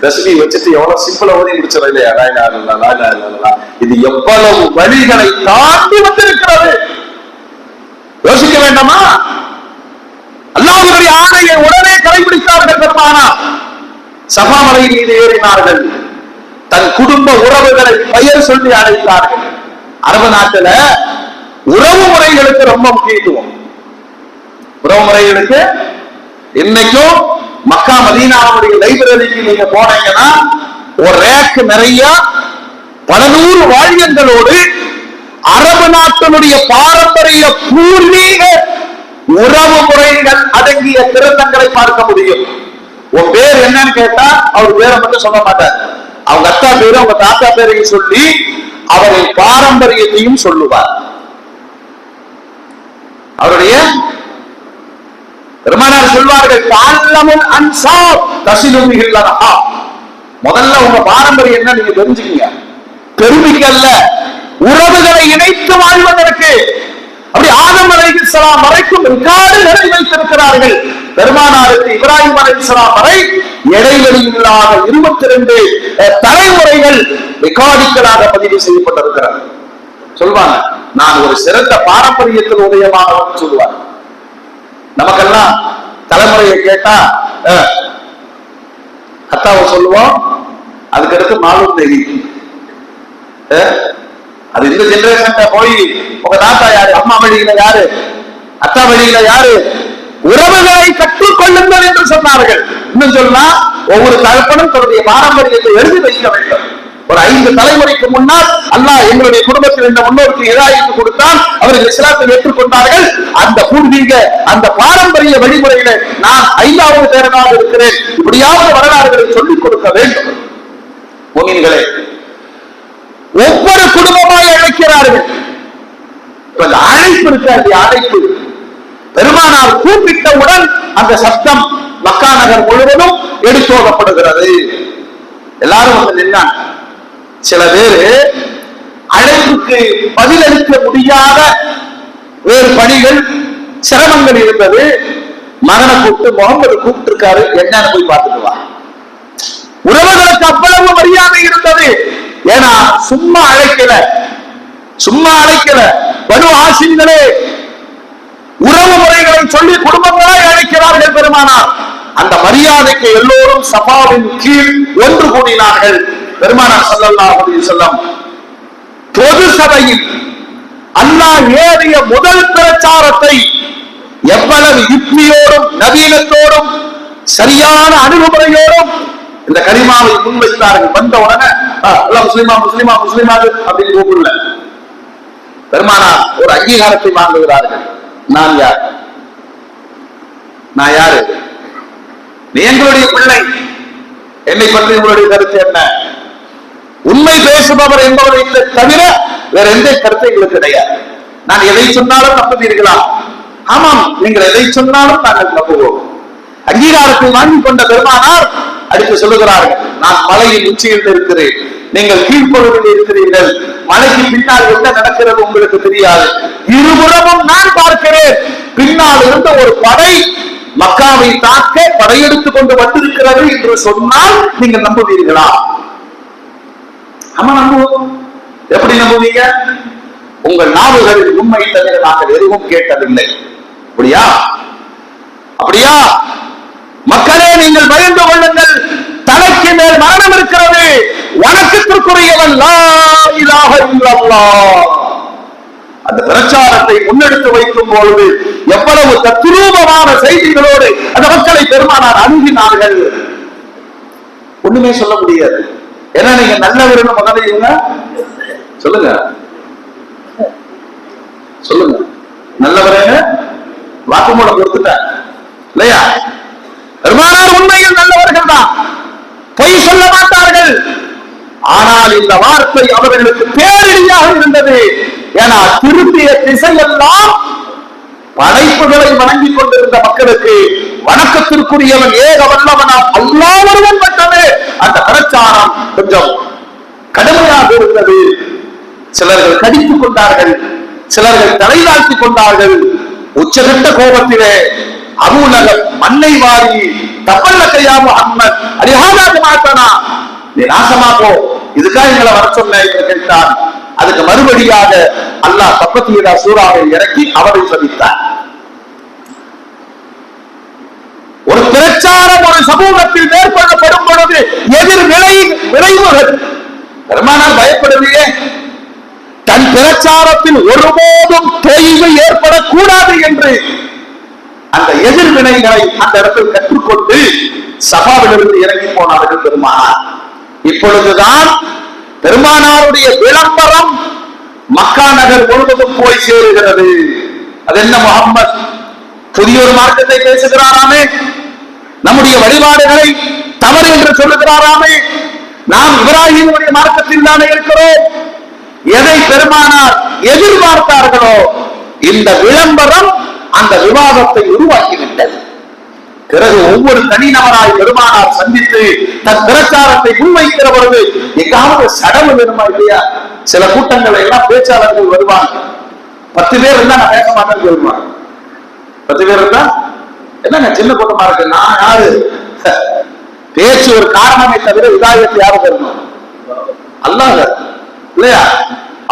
தஸ்பீ வச்சுட்டு எவ்வளவு சிம்பிளா ஓதி முடிச்சது இல்லையா? லா இலாஹ இல்லல்லாஹ், லா இலாஹ இல்லல்லாஹ். இது எவ்வளவு வழிகளை தாண்டி வந்திருக்கிறது. யோசிக்க வேண்டாமா? அல்லாஹ்வுடைய ஆணையை உடனே கடைபிடித்தார்கள் பெருமானார். சஃபா மலை மீது ஏறினார்கள். தன் குடும்ப உறவுகளை பெயர் சொல்லி அழைத்தார்கள். அரபு நாட்டுல உறவு முறைகளுக்கு ரொம்ப முக்கியத்துவம். உறவு முறைகளுக்கு இன்னைக்கும் மக்கா மதீனாவுடைய லைப்ரரிக்கு நீங்க போனீங்கன்னா ஒரு ரேக் நிறைய பல நூறு வாழியங்களோடு அரபு நாட்டினுடைய பாரம்பரிய பூர்வீக உறவு முறைகள் அடங்கிய திருத்தங்களை பார்க்க முடியும். உன் பேர் என்னன்னு கேட்டா அவர் பேரை மட்டும் சொல்ல மாட்டார். அவங்க அத்தா பேரு அவங்க தாத்தா பேரையும் சொல்லி அவரின் பாரம்பரியத்தையும் சொல்லுவார். அவருடைய பெருமானார் சொல்வார்கள், முதல்ல உங்க பாரம்பரியம் என்ன நீங்க தெரிஞ்சுக்கீங்க. பெருமைக்கு அல்ல, உறவுகளை இணைத்து வாழ்வதற்கு. அப்படி ஆதம் அலைஹிஸ்ஸலாம் வரைக்கும் ரெக்கார்டுகளை வைத்திருக்கிறார்கள். பெருமானாருக்கு இப்ராஹிம் அலைஹிஸ்ஸலாம் வரை இடைவெளி இல்லாத 22 தலைமுறைகள் ரெக்கார்டுகளாக பதிவு செய்யப்பட்டிருக்கிறது. சொல்வாங்க, நான் ஒரு சிறந்த பாரம்பரியத்தில் உதயமானவன் சொல்லுவார். நமக்கெல்லாம் தலைமுறையை கேட்டா அத்தாவை சொல்லுவோம், அதுக்கடுத்து மாலும் தெரியும். அது இந்த ஜெனரேஷன்ல போய் உங்க தாத்தா யாரு, அம்மா வழியில யாரு, அத்தா வழியில யாரு, உறவுகளை கற்றுக்கொள்ளுங்கள் என்று சொன்னார்கள். இன்னும் சொன்னா ஒவ்வொரு தகப்பனும் தன்னுடைய பாரம்பரியத்தை எழுதி வைக்க வேண்டும். ஒரு 5 தலைமுறைக்கு முன்னால் அல்லாஹ் எங்களுடைய குடும்பத்தில் இந்த முன்னோருக்கு இதாயிட்டு கொடுத்தான், அவர்கள் இஸ்லாத்தை ஏற்றுக்கொண்டார்கள். அந்த பூர்வீக அந்த பாரம்பரிய வழிமுறையில நான் 5வது பேரனாக இருக்கிறேன். இப்படியாவது வரலாறுகளை சொல்லிக் கொடுக்க வேண்டும். முஃமின்களே, ஒவ்வொரு குடும்பமாய் அழைக்கிறார்கள். அழைப்பு இருக்காது, அழைப்பு. பெருமானார் கூப்பிட்டவுடன் அந்த சத்தம் மக்கா நகர் முழுவதும் எடுத்தோடப்படுகிறது. எல்லாரும் வந்து நின்றாங்க. சில பேரு அழைப்புக்கு பதிலளிக்க முடியாத வேறு பணிகள், சிரமங்கள் இருந்தது. மகனை கூப்பிட்டு, முகமது கூப்பிட்டு இருக்காரு, என்னன்னு போய் பார்த்துட்டு வா. உறவுகளுக்கு அவ்வளவு மரியாதை இருந்தது. ஏன்னா சும்மா அழைக்கல, சும்மா அழைக்கல. பனு ஹாஷிம்களே உறவு முறைகளை சொல்லி குடும்பங்களாய் அழைக்கிறார்கள் பெருமானார். அந்த மரியாதைக்கு எல்லோரும் சஃபாவின் கீழ் ஒன்று கூடினார்கள். பெருமானார் ஸல்லல்லாஹு அலைஹி வஸல்லம் பொது சபையில் அல்லாஹ் ஏறிய முதல் பிரச்சாரத்தை எவ்வளவு யுக்தியோடும் நவீனத்தோடும் சரியான அணுகுமுறையோடும் இந்த கலிமாவை முன்வைத்தார்கள். வந்த உடனே முஸ்லிமா முஸ்லிமா முஸ்லிமா அப்படின்னு கூப்பிடல. பெருமானார் ஒரு அங்கீகாரத்தை வாங்குகிறார்கள். நான் யார்? நான் யாரு? நீ எங்களுடைய பிள்ளை, என்னை பற்றி உங்களுடைய கருத்து என்ன? உண்மை பேசுபவர் என்பவரை தவிர வேற எந்த கருத்தை எங்களுக்கு கிடையாது. நான் எதை சொன்னாலும் நம்புவீர்களா? ஆமாம், நீங்கள் எதை சொன்னாலும் நாங்கள் நம்புவோம். அங்கீகாரத்தை வாங்கி கொண்ட பெருமானார் அடுத்து சொல்லுகிறார்கள், நான் மலையின் உச்சியில் இருக்கிறேன், நீங்கள் கீழ்ப்பகுதியில் இருக்கிறீர்கள், மலைக்கு பின்னால் என்ன நடக்கிறது உங்களுக்கு தெரியாது, இருபுறமும் நான் பார்க்கிறேன், பின்னால் இருந்த ஒரு படை மக்காவை தாக்க படையெடுத்துக் கொண்டு வந்திருக்கிறது என்று சொன்னால் நீங்கள் நம்புவீர்களா? ஆமா, நம்புவோம். எப்படி நம்புவீங்க? உங்கள் நாவுகளில் உண்மை தவிர நாங்கள் எதுவும் கேட்டதில்லை. அப்படியா? அப்படியா? மக்களே, நீங்கள் பயந்து கொள்ளுங்கள், தலைக்கு மேல் மரணம் இருக்கிறது, வணக்கத்திற்குரியவன் லா இலாஹ இல்லல்லாஹ். அந்த பிரச்சாரத்தை முன்னெடுத்து வைக்கும் பொழுது எவ்வளவு தத்ரூபமான செய்திகளோடு அந்த மக்களை பெருமானார் அணுகினார்கள். ஒண்ணுமே சொல்ல முடியாது. ஏன்னா நீங்க நல்லவர்கள் முதலையுங்க சொல்லுங்க, சொல்லுங்க, நல்லவரேன்னு வாக்குமூலம் கொடுத்துட்டாங்க இல்லையா? பெருமானார் உண்மையில் நல்லவர்கள் தான், பொய் சொல்ல மாட்டார்கள். ஆனால் இந்த வார்த்தை அவர்களுக்கு பேரிடியாக இருந்தது. ஏன்னா திருப்பிய திசையெல்லாம் படைப்புகளை வணங்கிக் கொண்டிருந்த மக்களுக்கு வணக்கத்திற்குரியவன் ஏக வல்லவனாம் அல்லாஹ் ஒருவன் மட்டுமே. அந்த பிரச்சாரம் கொஞ்சம் கடுமையாக இருந்தது. சிலர்கள் கடித்துக் கொண்டார்கள், சிலர்கள் தலைதாழ்த்திக் கொண்டார்கள். உச்சகட்ட கோபத்திலே அபூ லஹப் மண்ணை வாரி தப்பல்லக்கையா முஹம்மத் அரிஹானாக்கு மாட்டானா, நீ நாசமா போ, இதுக்காக எங்களை வர சொன்ன என்று கேட்டான். அதுக்கு மறுபடியாக அல்லாஹ் தப்பத்தியதா சூறாவை இறக்கி அவரை சபித்தார். ஒரு பிரச்சாரம் ஒரு சமூகத்தில் மேற்கொள்ளப்படும் பொழுது எதிர் விளைவுகள் பெருமானார் பயப்படவில்லையே. தன் பிரச்சாரத்தில் ஒருபோதும் தொய்வு ஏற்படக்கூடாது என்று அந்த எதிர்வினைகளை அந்த இடத்தில் கற்றுக்கொண்டு சபாவிலிருந்து இறங்கி போனார்கள் பெருமானார். இப்பொழுதுதான் பெருமானாருடைய விளம்பரம் மக்கா நகர் முழுவதும் போய் சேருகிறது. அது என்ன, முஹம்மத் புதிய ஒரு மார்க்கத்தை பேசுகிறாராமே, நம்முடைய வழிபாடுகளை தவறு என்று சொல்லுகிறாராமே, நாம் இப்ராஹிமுடைய மார்க்கத்தில் தானே இருக்கிறோம். எதை பெருமானார் எதிர்பார்த்தார்களோ இந்த விளம்பரம் அந்த விவாதத்தை உருவாக்கிவிட்டது. பிறகு ஒவ்வொரு தனிநபராய் பெருமானார் சந்தித்து தன் பிரச்சாரத்தை முன்வைக்கிற பொழுது எங்காவது சடவு வேணுமா இல்லையா? சில கூட்டங்கள் எல்லாம் பேச்சாளர்கள் வருவாங்க, 10 பேர் இருந்தா நான் பேச மாட்டேன்னு சொல்லுவாங்க. 10 பேர் இருந்தா என்னங்க சின்ன கூட்டமா இருக்கு, நான் யாரு? பேச்சு ஒரு காரணமே தவிர இதாயத்தை யாரும் தரணும்? அல்லாஹ் இல்லையா?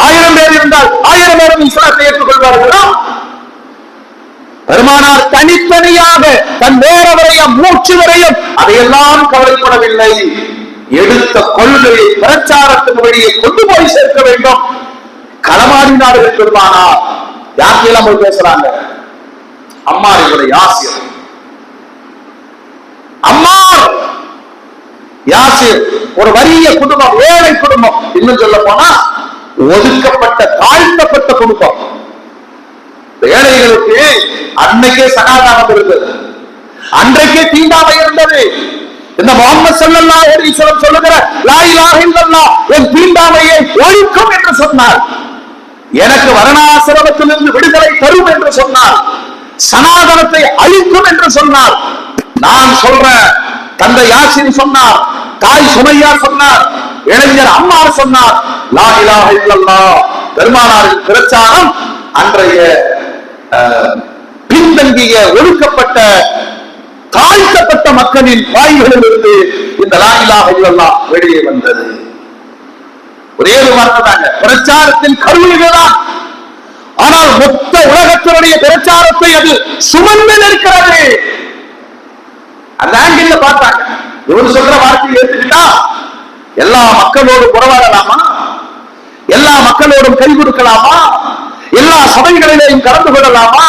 1000 பேர் இருந்தால் 1000 பேரும் இஸ்லாத்தை ஏற்றுக்கொள்வார்களா? பெருமானார் தனித்தனியாக தன் நேர வரையும் மூச்சு வரையும் அதையெல்லாம் கவலைப்படவில்லை. எடுத்த கொள்கையை பிரச்சாரத்தின் வழியை கொண்டு போய் சேர்க்க வேண்டும். களமாடினார்கள் பெருமானார். யாருக்கெல்லாம் போய் பேசுறாங்க? அம்மார் இவருடைய யாசிர், அம்மார் யாசிர் ஒரு வறிய குடும்பம், ஏழை குடும்பம், இன்னும் சொல்ல போனா ஒதுக்கப்பட்ட தாழ்த்தப்பட்ட குடும்பம். ஏழைகளுக்கு அன்னைக்கே சகாதாரம் இருந்தது, அன்றைக்கே தீண்டாமை இருந்தது. இந்த முஹம்மது ஸல்லல்லாஹு அலைஹி வஸல்லம் சொல்லுகிற லா இலாஹ இல்லல்லாஹ் என் தீண்டாமையை ஒழிக்கும் என்று சொன்னார், எனக்கு வர்ணாசிரமத்திலிருந்து விடுதலை தரும் என்று சொன்னார், சனாதனத்தை அழிக்கும் என்று சொன்னார். நான் சொல்றேன், தந்தை யாசின் சொன்னார், தாய் சுமையா சொன்னார், இளைஞர் அம்மார் சொன்னார், லா இலாஹ இல்லல்லாஹ். பெருமானாரின் பிரச்சாரம் அன்றைய பின்தங்கிய ஒடுக்கப்பட்ட தாழ்த்தப்பட்ட மக்களின் வாய்களிலிருந்து இந்த லா இலாஹ இல்லல்லாஹ் வெளியே வந்தது. ஒரே ஒரு வார்த்தை தாங்க, பிரச்சாரத்தின் கருவிதான். ஆனால் மொத்த உலகத்தினுடைய பிரச்சாரத்தை அது சுமந்து நிற்கிறது. அந்த ஆங்கிள் பார்த்தாங்க. இவர் சொல்ற வார்த்தையை ஏற்றுக்கிட்டா எல்லா மக்களோடும் உறவாடலாமா? எல்லா மக்களோடும் கை கொடுக்கலாமா? எல்லா சபைகளிலேயும் கலந்து கொள்ளலாமா?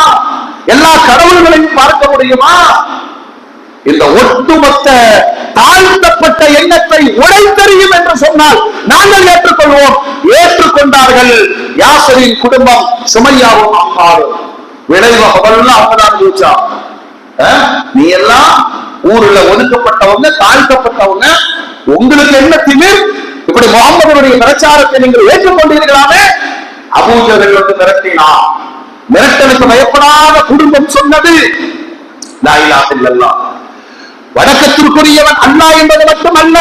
எல்லா கடவுள்களையும் பார்க்க முடியுமா? இந்த ஒட்டுமொத்த தாழ்த்தப்பட்ட எண்ணத்தை உடைத்தறியும் என்று சொன்னால் நாங்கள் ஏற்றுக்கொள்வோம். ஏற்றுக்கொண்டார்கள். யாசரின் குடும்பம், சுமையாவும் அம்மாவும். விளைவு அவெல்லாம் அவங்கதான் யோசிச்சா. நீ எல்லாம் ஊர்ல ஒதுக்கப்பட்டவங்க, தாழ்த்தப்பட்டவங்க, உங்களுக்கு என்ன திமிர்? இப்படி முகமதுடைய பிரச்சாரத்தை நீங்கள் ஏற்றுக்கொண்டீர்களாமே. அபூஜர்கள் வந்து மிரட்டினா. மிரட்டலுக்கு பயப்படாத குடும்பம் சொன்னது லா இலாஹ இல்லல்லாஹ். வணக்கத்திற்குரியவன் அல்லாஹ் என்பது மட்டுமல்ல,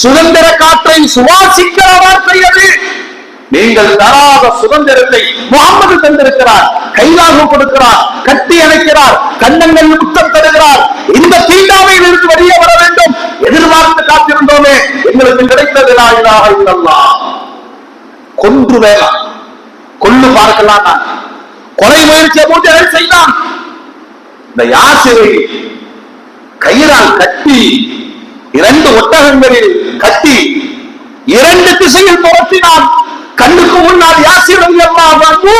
சுதந்திர காற்றை சுவாசிக்கிற வார்த்தை அது. நீங்கள் தராத சுதந்திரத்தை முகமது தந்திருக்கிறார். கைலாக கொடுக்கிறார், கட்டி அணைக்கிறார், கண்ணங்கள் முத்தம் தருகிறார். இந்த தீண்டாமையில் இருந்து வெளியே வர வேண்டும் எதிர்பார்த்து காத்திருந்தோமே, எங்களுக்கு கிடைத்தது லா இலாஹ இல்லல்லாஹ். கொன்று வேலாம், கொள்ளு பார்க்கலாம். நான் கொலை முயற்சியை பூஜைகள் செய்தான். இந்த யாசிரை கயிறால் கட்டி, 2 ஒட்டகங்களில் கட்டி 2 திசையில் துரத்தினான். கண்ணுக்கு முன்னால் யாசிர் ரலியல்லாஹு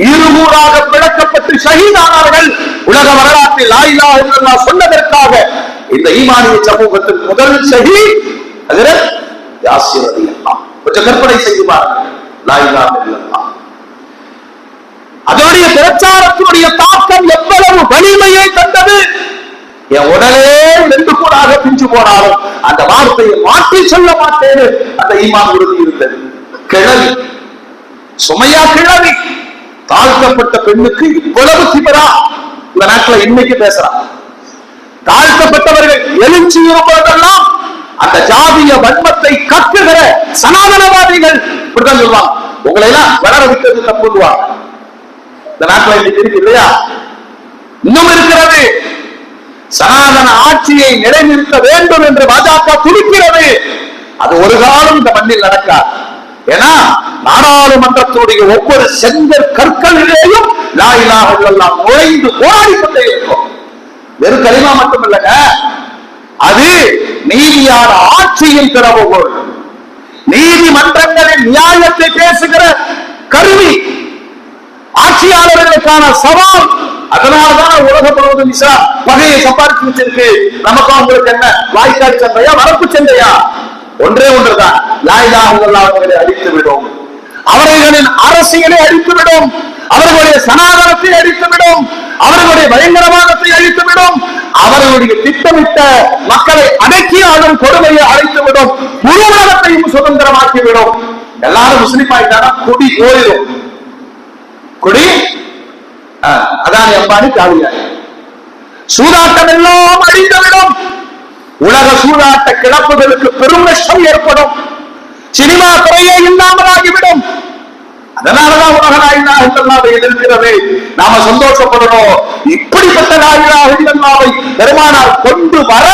இருகூறாக பிளக்கப்பட்டு ஷஹீதானார்கள். உலக வரலாற்றில் லா இலாஹ இல்லல்லாஹ் சொன்னதற்காக இந்த ஈமானிய சமூகத்தின் முதல் ஷஹீத் ஹஜ்ரத் யாசிர் ரலியல்லாஹு. கொஞ்சம் கற்பனை செய்து பாருங்கள். லா இலாஹ இல்லல்லாஹ் அதனுடைய பிரச்சாரத்தினுடைய தாக்கம் எவ்வளவு வலிமையை தந்தது. என் உடலே 2 கூடாக பிஞ்சு போனாலும் அந்த வார்த்தையை மாற்றி சொல்ல மாட்டேன். அந்த ஈமான் உறுதி இருந்தது. கிழவி, சுமையா கிழவி, தாழ்த்தப்பட்ட பெண்ணுக்கு இவ்வளவு திமிரா இந்த நாட்டில் இன்னைக்கு பேசுறான். தாழ்த்தப்பட்டவர்கள் எழுச்சி இருப்பதெல்லாம் அந்த ஜாதிய வன்மத்தை கக்குகிற சனாதனவாதிகள் இப்படிதான் சொல்லுவாங்க. உங்களை எல்லாம் வளர விட்டது தப்புவாங்க. இந்த நாட்டில் இன்னைக்கு இருக்கு இல்லையா? இன்னும் இருக்கிறது. சனாதன ஆட்சியை நிலைநிறுத்த வேண்டும் என்று பாஜக துடிக்கிறது. அது ஒரு காலம் இந்த மண்ணில் நடக்காது. ஏன்னா நாடாளுமன்றத்துடைய ஒவ்வொரு செங்கற் கற்களிலேயும் லா இலாஹ இல்லல்லாஹ் நுழைந்து போராடி கொண்டே இருக்கும். வெறும் கலிமா மட்டும் இல்லைங்க, அது நீதியான ஆட்சியின் திறவுகோல். நீதிமன்றங்களில் நியாயத்தை பேசுகிற கருவி, ஆட்சியாளர்களுக்கான சவால். அதனாலதான் உலகம் முழுவதும் பகையை சம்பாதிச்சு வச்சிருக்கு. நமக்கு அவங்களுக்கு என்ன வாய்க்கால் சந்தையா, வரப்பு சந்தையா? ஒன்றே ஒன்றுதான், லா இலாஹ இல்லல்லாஹ் அவர்களை அழித்துவிடும். அவர்களின் அரசியலை அழித்துவிடும். அவர்களுடைய சனாதனத்தை அழித்துவிடும். அவர்களுடைய பயங்கரவாதத்தை அழித்துவிடும். அவர்களுடைய திட்டமிட்ட மக்களை அடக்கி ஆளும் கொடுமையை அழைத்துவிடும். முழு உலகத்தையும் சுதந்திரமாக்கிவிடும். எல்லாரும் முஸ்லிம் ஆயிட்டானா கொடி போயிடும். கொடி அதானி அம்பானி காவியாய். சூதாட்டம் எல்லாம் அழிந்துவிடும். உலக சூதாட்ட கிளப்புகளுக்கு பெரும் நஷ்டம் ஏற்படும். சினிமா துறையே இல்லாமலாகிவிடும். அதனாலதான் உலக லா இலாஹ இல்லல்லாஹ்வை எதிர்க்கிறது. நாம சந்தோஷப்படணும். இப்படிப்பட்ட லா இலாஹ இல்லல்லாஹ்வை பெருமானார் கொண்டு வர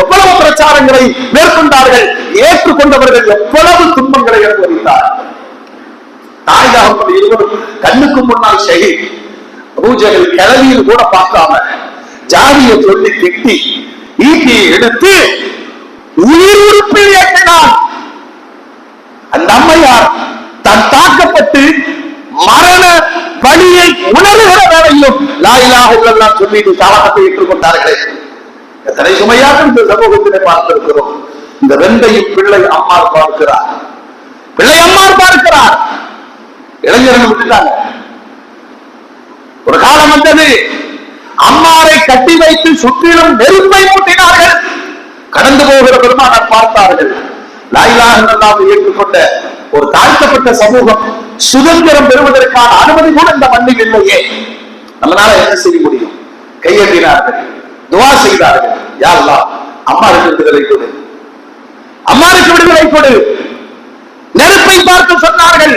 எவ்வளவு பிரச்சாரங்களை மேற்கொண்டார்கள். ஏற்றுக்கொண்டவர்கள் எவ்வளவு துன்பங்களை அனுபவித்தார்கள். தாய் தகப்பன் இருவரும் கண்ணுக்கு முன்னால் ஷஹீத். அபூஜஹல் கிளவியில் கூட பார்க்காம ஜாதியை சொல்லி திட்டி ஈட்டியை எடுத்து உயிர் உறுப்பில் ஏற்றினார். அந்த அம்மையார் தான் தாக்கப்பட்டு மரண வலியை உணர்கிற வேளையிலும் லா இலாஹ இல்லல்லாஹ் சொல்லிட்டு சாவகத்தை ஏற்றுக்கொண்டார்களே. எத்தனை சுமையாக இந்த சமூகத்திலே பார்த்திருக்கிறோம். இந்த வெண்டையும் பிள்ளை அம்மாள் பார்க்கிறார். பிள்ளை அம்மாள் பார்க்கிறார். இளைஞர்கள் விட்டுட்டாங்க. ஒரு காலம் வந்தது, அம்மாரை கட்டி வைத்து சுற்றிலும் நெருப்பை மூட்டினார்கள். கடந்து போகிற பெருமானார் பார்த்தார்கள். லா இலாஹ இல்லல்லாஹ்வை ஏற்றுக்கொண்ட ஒரு தாழ்த்தப்பட்ட சமூகம் சுதந்திரம் பெறுவதற்கான அனுமதி கூட இந்த மண்ணில் இல்லையே. நம்மளால என்ன செய்ய முடியும்? கையெழுத்தினார்கள், துவா செய்தார்கள். யா அல்லாஹ், அம்மாருக்கு விடுதலை கொடு, அம்மாருக்கு விடுதலை கொடு. நெருப்பை பார்த்து சொன்னார்கள்,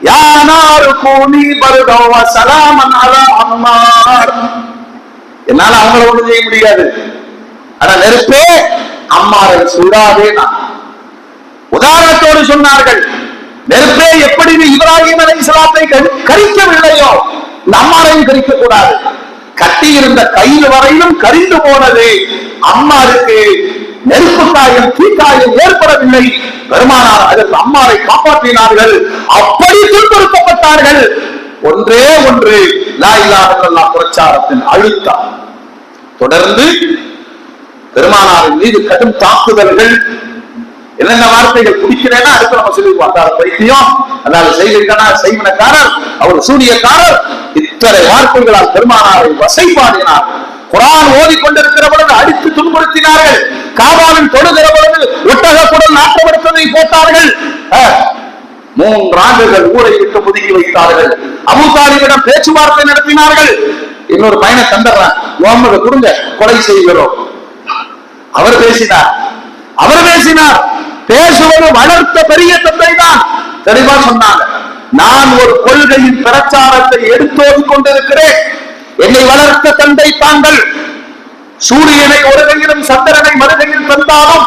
யா நாரு கூனி பர்தன் வ ஸலாமன் அலா அம்மார். என்னால அவங்கள ஒண்ணும் செய்ய முடியாது. ஆனா நெருப்பே அம்மாரை சுடாதே. நான் உதாரணத்தோடு சொன்னார்கள், நெருப்பே எப்படி இப்ராஹிம் அலைஹிஸ்ஸலாத்தை கரிக்கவில்லையோ இந்த அம்மாரையும் கரிக்க கூடாது. கட்டி இருந்த கையில் வரையிலும் கரிந்து போனது. அம்மாருக்கு நெருப்பு காயம், தீக்காயம் ஏற்படவில்லை. பெருமானார் அதற்கு அம்மாரை காப்பாற்றினார்கள். அப்படி துன்புறுத்தப்பட்டார்கள். ஒன்றே ஒன்று லா இலாஹ இல்லல்லாஹ் பிரச்சாரத்தின் அழுத்தம். தொடர்ந்து பெருமானாரின் மீது கடும் தாக்குதல்கள். என்னென்ன வார்த்தைகள் குடிக்கிறேன்னா அடுத்து நம்ம சொல்லிடுவோம், அதாவது பைத்தியம், அதாவது செய்வனக்காரர், அவர் சூரியக்காரர், இத்தனை வார்த்தைகளால் பெருமானாரை வசைபாடினார். குர்ஆன் ஓதிக்கொண்டிருக்கிற பொழுது அடித்து துன்புறுத்தினார்கள். காபாவின் தொழுகிற பொழுது ஒட்டகத்துடன் நாட்டப்படுத்ததை போட்டார்கள். 3 ஆண்டுகள் ஊரை விட்டு ஒதுக்கி வைத்தார்கள். அபூ தாலிபிடம் பேச்சுவார்த்தை நடத்தினார்கள். இன்னொரு பையனை தந்துடுறான், முகமது கொடுங்க, கொலை செய்கிறோம். அவர் பேசினார். பேசுவது வளர்த்த பெரிய தந்தை தான். தெளிவா சொன்னாங்க, நான் ஒரு கொள்கையின் பிரச்சாரத்தை எடுத்தோடி கொண்டிருக்கிறேன். என்னை வளர்த்த தந்தை தாங்கள். சூரியனை ஒரு கையிலும் சந்திரனை மறுகையில் தந்தாலும்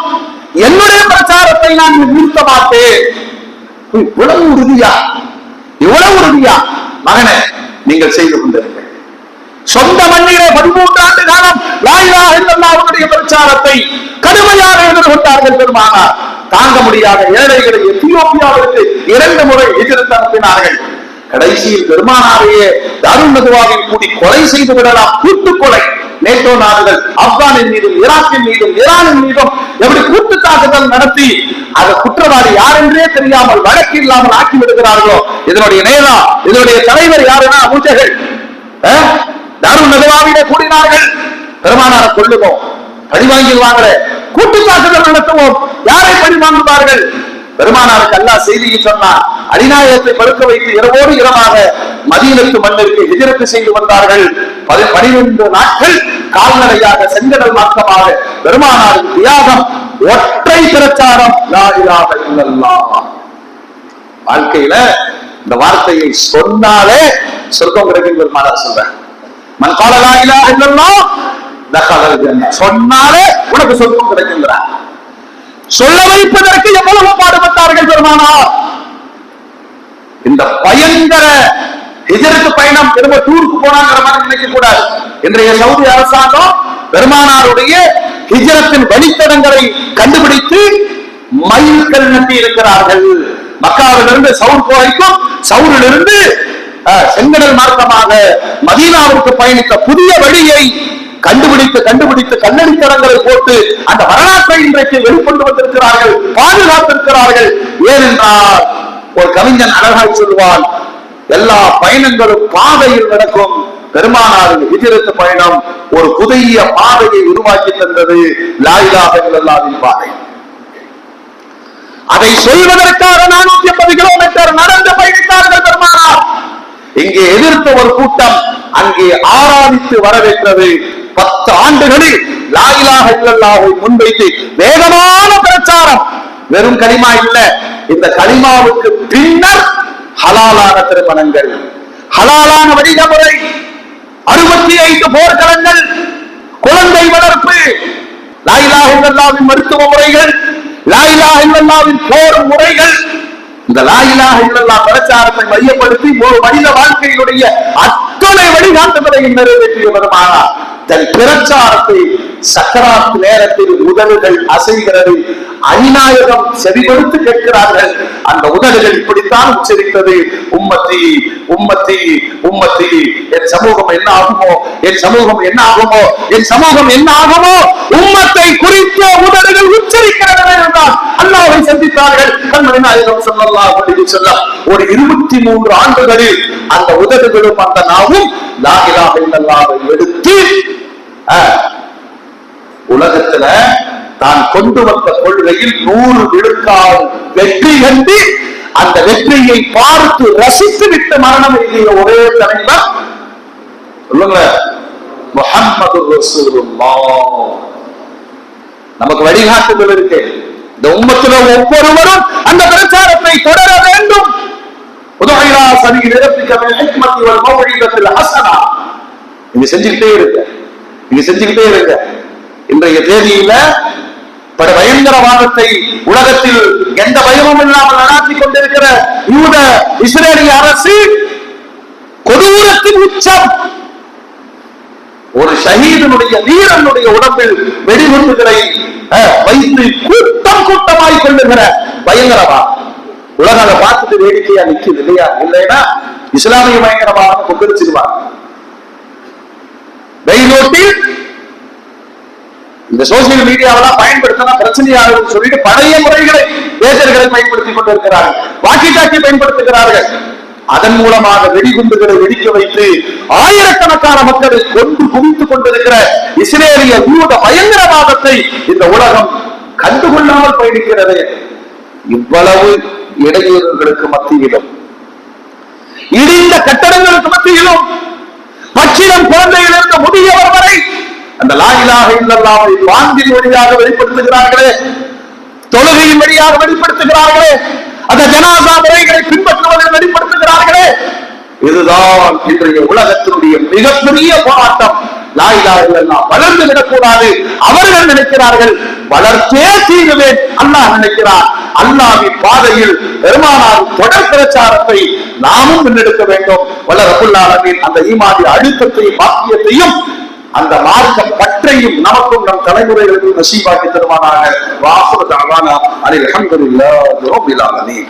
என்னுடைய பிரச்சாரத்தை நான் நிறுத்த மாட்டேன். இவ்வளவு உறுதியா மகனே நீங்கள் செய்து கொண்டிருக்க. சொந்த மண்ணிலே 13 ஆண்டு காலம் லா இலாஹ இல்லல்லாஹ்வுடைய பிரச்சாரத்தை கடுமையாக எதிர்கொண்டார்கள் பெருமானார். தாங்க முடியாத ஏழைகளை எத்தியோப்பியாவிற்கு 2 முறை ஹிஜ்ரத் அனுப்பினார்கள். கடைசியில் பெருமானாரையே தாருல் நதுவாவில் கூடி கொலை செய்து விடலாம், கூட்டுக்கொலை. நேட்டோ நாடுகள் ஆப்கானின் மீதும் ஈராக்கின் மீதும் ஈரானின் மீதும் எப்படி கூட்டு தாக்குதல் நடத்தி அந்த குற்றவாளி யார் என்றே தெரியாமல் வழக்கு இல்லாமல் ஆக்கி விடுகிறார்களோ, இதனுடைய நேரா, இதனுடைய தலைவர் யாருன்னா அபூ ஜஹல். தாருல் நதுவாவிலே கூடினார்கள், பெருமானாரை கொல்லுவோம், பழி வாங்கிடுவாங்களே, கூட்டு தாக்குதல் நடத்துவோம். யாரை பழி வாங்குவார்கள்? பெருமானாருக்கு அல்லாஹ் செய்தியை சொன்னார். அடிநாயகத்தை படுக்க வைத்து இரவோடு இரவாக மதீனத்து மண்ணிற்கு ஹிஜ்ரத் செய்து வந்தார்கள். 12 நாட்கள் கால்நடையாக செங்கடல் மார்க்கமாக பெருமானாரின் தியாகம், ஒற்றை பிரச்சாரம் லா இலாஹ இல்லல்லாஹ். வாழ்க்கையில இந்த வார்த்தையை சொன்னாலே சொர்க்கம் கிடைக்கும். பெருமானார் சொல்றார், மன் கால லா இலாஹ இல்லல்லாஹ் தஹலல் ஜன்னah. சொன்னாலே உனக்கு சொர்க்கம் கிடைக்கும்ங்கறார். சொல்ல வைப்பதற்கு எவ்வளவு பாடுபட்டார்கள் பெருமானார். இந்த பயங்கர ஹிஜ்ரத் பயணம் திரும்ப டூருக்கு போனாங்கிற மாதிரி நினைக்க கூடாது. இன்றைய சவுதி அரசாங்கம் பெருமானாருடைய ஹிஜ்ரத்தின் வழித்தடங்களை கண்டுபிடித்து மைல்கல் நட்டி இருக்கிறார்கள். மக்காவிலிருந்து சவுர் போரைக்கும், சவுரிலிருந்து செங்கடல் மார்க்கமாக மதீனாவுக்கு பயணித்த புதிய வழியை கண்டுபிடித்து கண்ணடித்தடங்களை போட்டு அந்த வரலாற்றை இன்றைக்கு வெளிக்கொண்டு வந்திருக்கிறார்கள், பாதுகாத்திருக்கிறார்கள். ஏனென்றால் ஒரு கவிஞன் அழகாய் சொல்வான், எல்லா பயணங்களும் பாதையில் நடக்கும், பெருமானாரின் ஹிஜ்ரத் பயணம் ஒரு புதிய பாதையை உருவாக்கி தந்தது, லா இலாஹ இல்லல்லாஹ்வின் பாதை. அதை சொல்வதற்காக 450 கிலோமீட்டர் நடந்து பயணித்தார்கள் பெருமானார். இங்கே எதிர்த்த ஒரு கூட்டம் அங்கே ஆராதித்து வரவேற்றது. 10 ஆண்டுகளில் லா இலாஹ இல்லல்லாஹ்வை முன்வைத்து வேகமான பிரச்சாரம். வெறும் கலிமா இல்ல, இந்த கலிமாவுக்கு பின்னர் ஹலாலான திருமணங்கள், ஹலாலான வழிமுறை, 65 போர்க்களங்கள், குழந்தை வளர்ப்பு, லா இலாஹ இல்லல்லாஹ்வின் மருத்துவ முறைகள், லா இலாஹ இல்லல்லாஹ்வின் போர் முறைகள். இந்த லா இலாஹ இல்லல்லாஹ் பிரச்சாரத்தை மையப்படுத்தி ஒரு மனித வாழ்க்கையினுடைய அத்தனை வழிகாட்டுதலையும் நிறைவேற்றிய பெருமானார் தன் பிரச்சாரத்தை சக்கராத் நேரத்தில் உதடுகள் அசைகிறது. அநிநாயகம் செவிகொடுத்து கேட்கிறார்கள். அந்த உதடுகள் இப்படித்தான் உச்சரித்தது, உம்மத்தி உம்மத்தி உம்மத்தி. என் சமூகம் என்ன ஆகுமோ, என் சமூகம் என்ன ஆகுமோ, என் சமூகம் என்ன ஆகுமோ, உம்மத்தை குறித்த உதடுகள் உச்சரிக்கிறது என்றால் அல்லாஹ்வை சந்தித்தார்கள். கண்மணி நாயகம் ஸல்லல்லாஹு அலைஹி வஸல்லம் ஒரு 23 ஆண்டுகளில் அந்த உதடுகளும் அந்த நாவும் லா இலாஹ இல்லல்லாஹ்வை எடுத்து உலகத்துல தான் கொண்டு வந்த கொள்கையில் 100 விழுக்காடு வெற்றி கண்டு அந்த வெற்றியை பார்த்து ரசித்து விட்டு மரணம் எழுதிய ஒரே தலைவர் சொல்லுங்க, முஹம்மது ரசூலுல்லாஹ். நமக்கு வழிகாட்டுதல் இருக்கு. இந்த உம்மத்துல ஒவ்வொருவரும் அந்த பிரச்சாரத்தை தொடர வேண்டும். உதஹிரா சபீல் ரப்பிக பில் ஹிக்மத்தி வல் மௌஇதத்தில் ஹஸனா. நீங்க செஞ்சுக்கிட்டே இருக்க. இன்றைய தேதியில பல பயங்கரவாதத்தை உலகத்தில் எந்த பயமும் இல்லாமல் நடாத்தி கொண்டிருக்கிற யூத இஸ்ரேலிய அரசு கொடூரத்தின் உச்சம். ஒரு ஷஹீதனுடைய வீரனுடைய உடம்பில் வெடிகுண்டுகளை வைத்து கூட்டமாய் கொள்ளுகிற பயங்கரவாதம். உலகம் அதை பார்த்துட்டு வேடிக்கையா நிக்குது இல்லையா? இல்லைன்னா இஸ்லாமிய பயங்கரவாதம் கொக்கரிச்சிருவாங்க. வெயிலோட்டில் இந்த சோசியல் மீடியாவெல்லாம் பயன்படுத்தினா பிரச்சனையாகும் சொல்லிட்டு பழைய முறைகளை பேஜர்களை பயன்படுத்திக் கொண்டிருக்கிறார்கள், வாக்கி டாக்கி பயன்படுத்துகிறார்கள். அதன் மூலமாக வெடிகுண்டுகளை வெடிக்க வைத்து ஆயிரக்கணக்கான மக்களை கொண்டு குவித்துக் கொண்டிருக்கிற இஸ்ரேலிய யூத பயங்கரவாதத்தை இந்த உலகம் கண்டுகொள்ளாமல் பயணிக்கிறது. இவ்வளவு இடையூறுகளுக்கு மத்தியிலும், இடிந்த கட்டடங்களுக்கு மத்தியிலும், பச்சிலம் குழந்தையிலிருந்து முதியவர் வரை அந்த லா இலாஹ இல்லல்லாஹை வாந்தின் வழியாக வெளிப்படுத்துகிறார்களே, தொழுகையின் வழியாக வெளிப்படுத்துகிறார்களே, அந்த ஜனாசா முறைகளை பின்பற்றுவதை வெளிப்படுத்துகிறார்களே. இதுதான் இன்றைய உலகத்தினுடைய மிகப்பெரிய போராட்டம். லா இலாஹ இல்லல்லாஹ் வளர்ந்து விடக்கூடாது. அவர்கள் நினைக்கிறார்கள் வளர்த்தே தீருவேன், அல்லாஹ் நினைக்கிறார் அல்லாஹ்வின் பாதையில் பெருமானார் தொடர் பிரச்சாரத்தை நாமும் முன்னெடுக்க வேண்டும். வல்ல ரப்புல் ஆலமீன் அந்த ஈமானிய அழுத்தத்தையும் பாக்கியத்தையும் அந்த மார்க்க பற்றையும் நமக்கும் நம் தலைமுறைகளுக்கும் நசீபாக்கி தருவானாக. வாஹிரு தஅவானா அனில் ஹம்துலில்லாஹி ரப்பில் ஆலமீன்.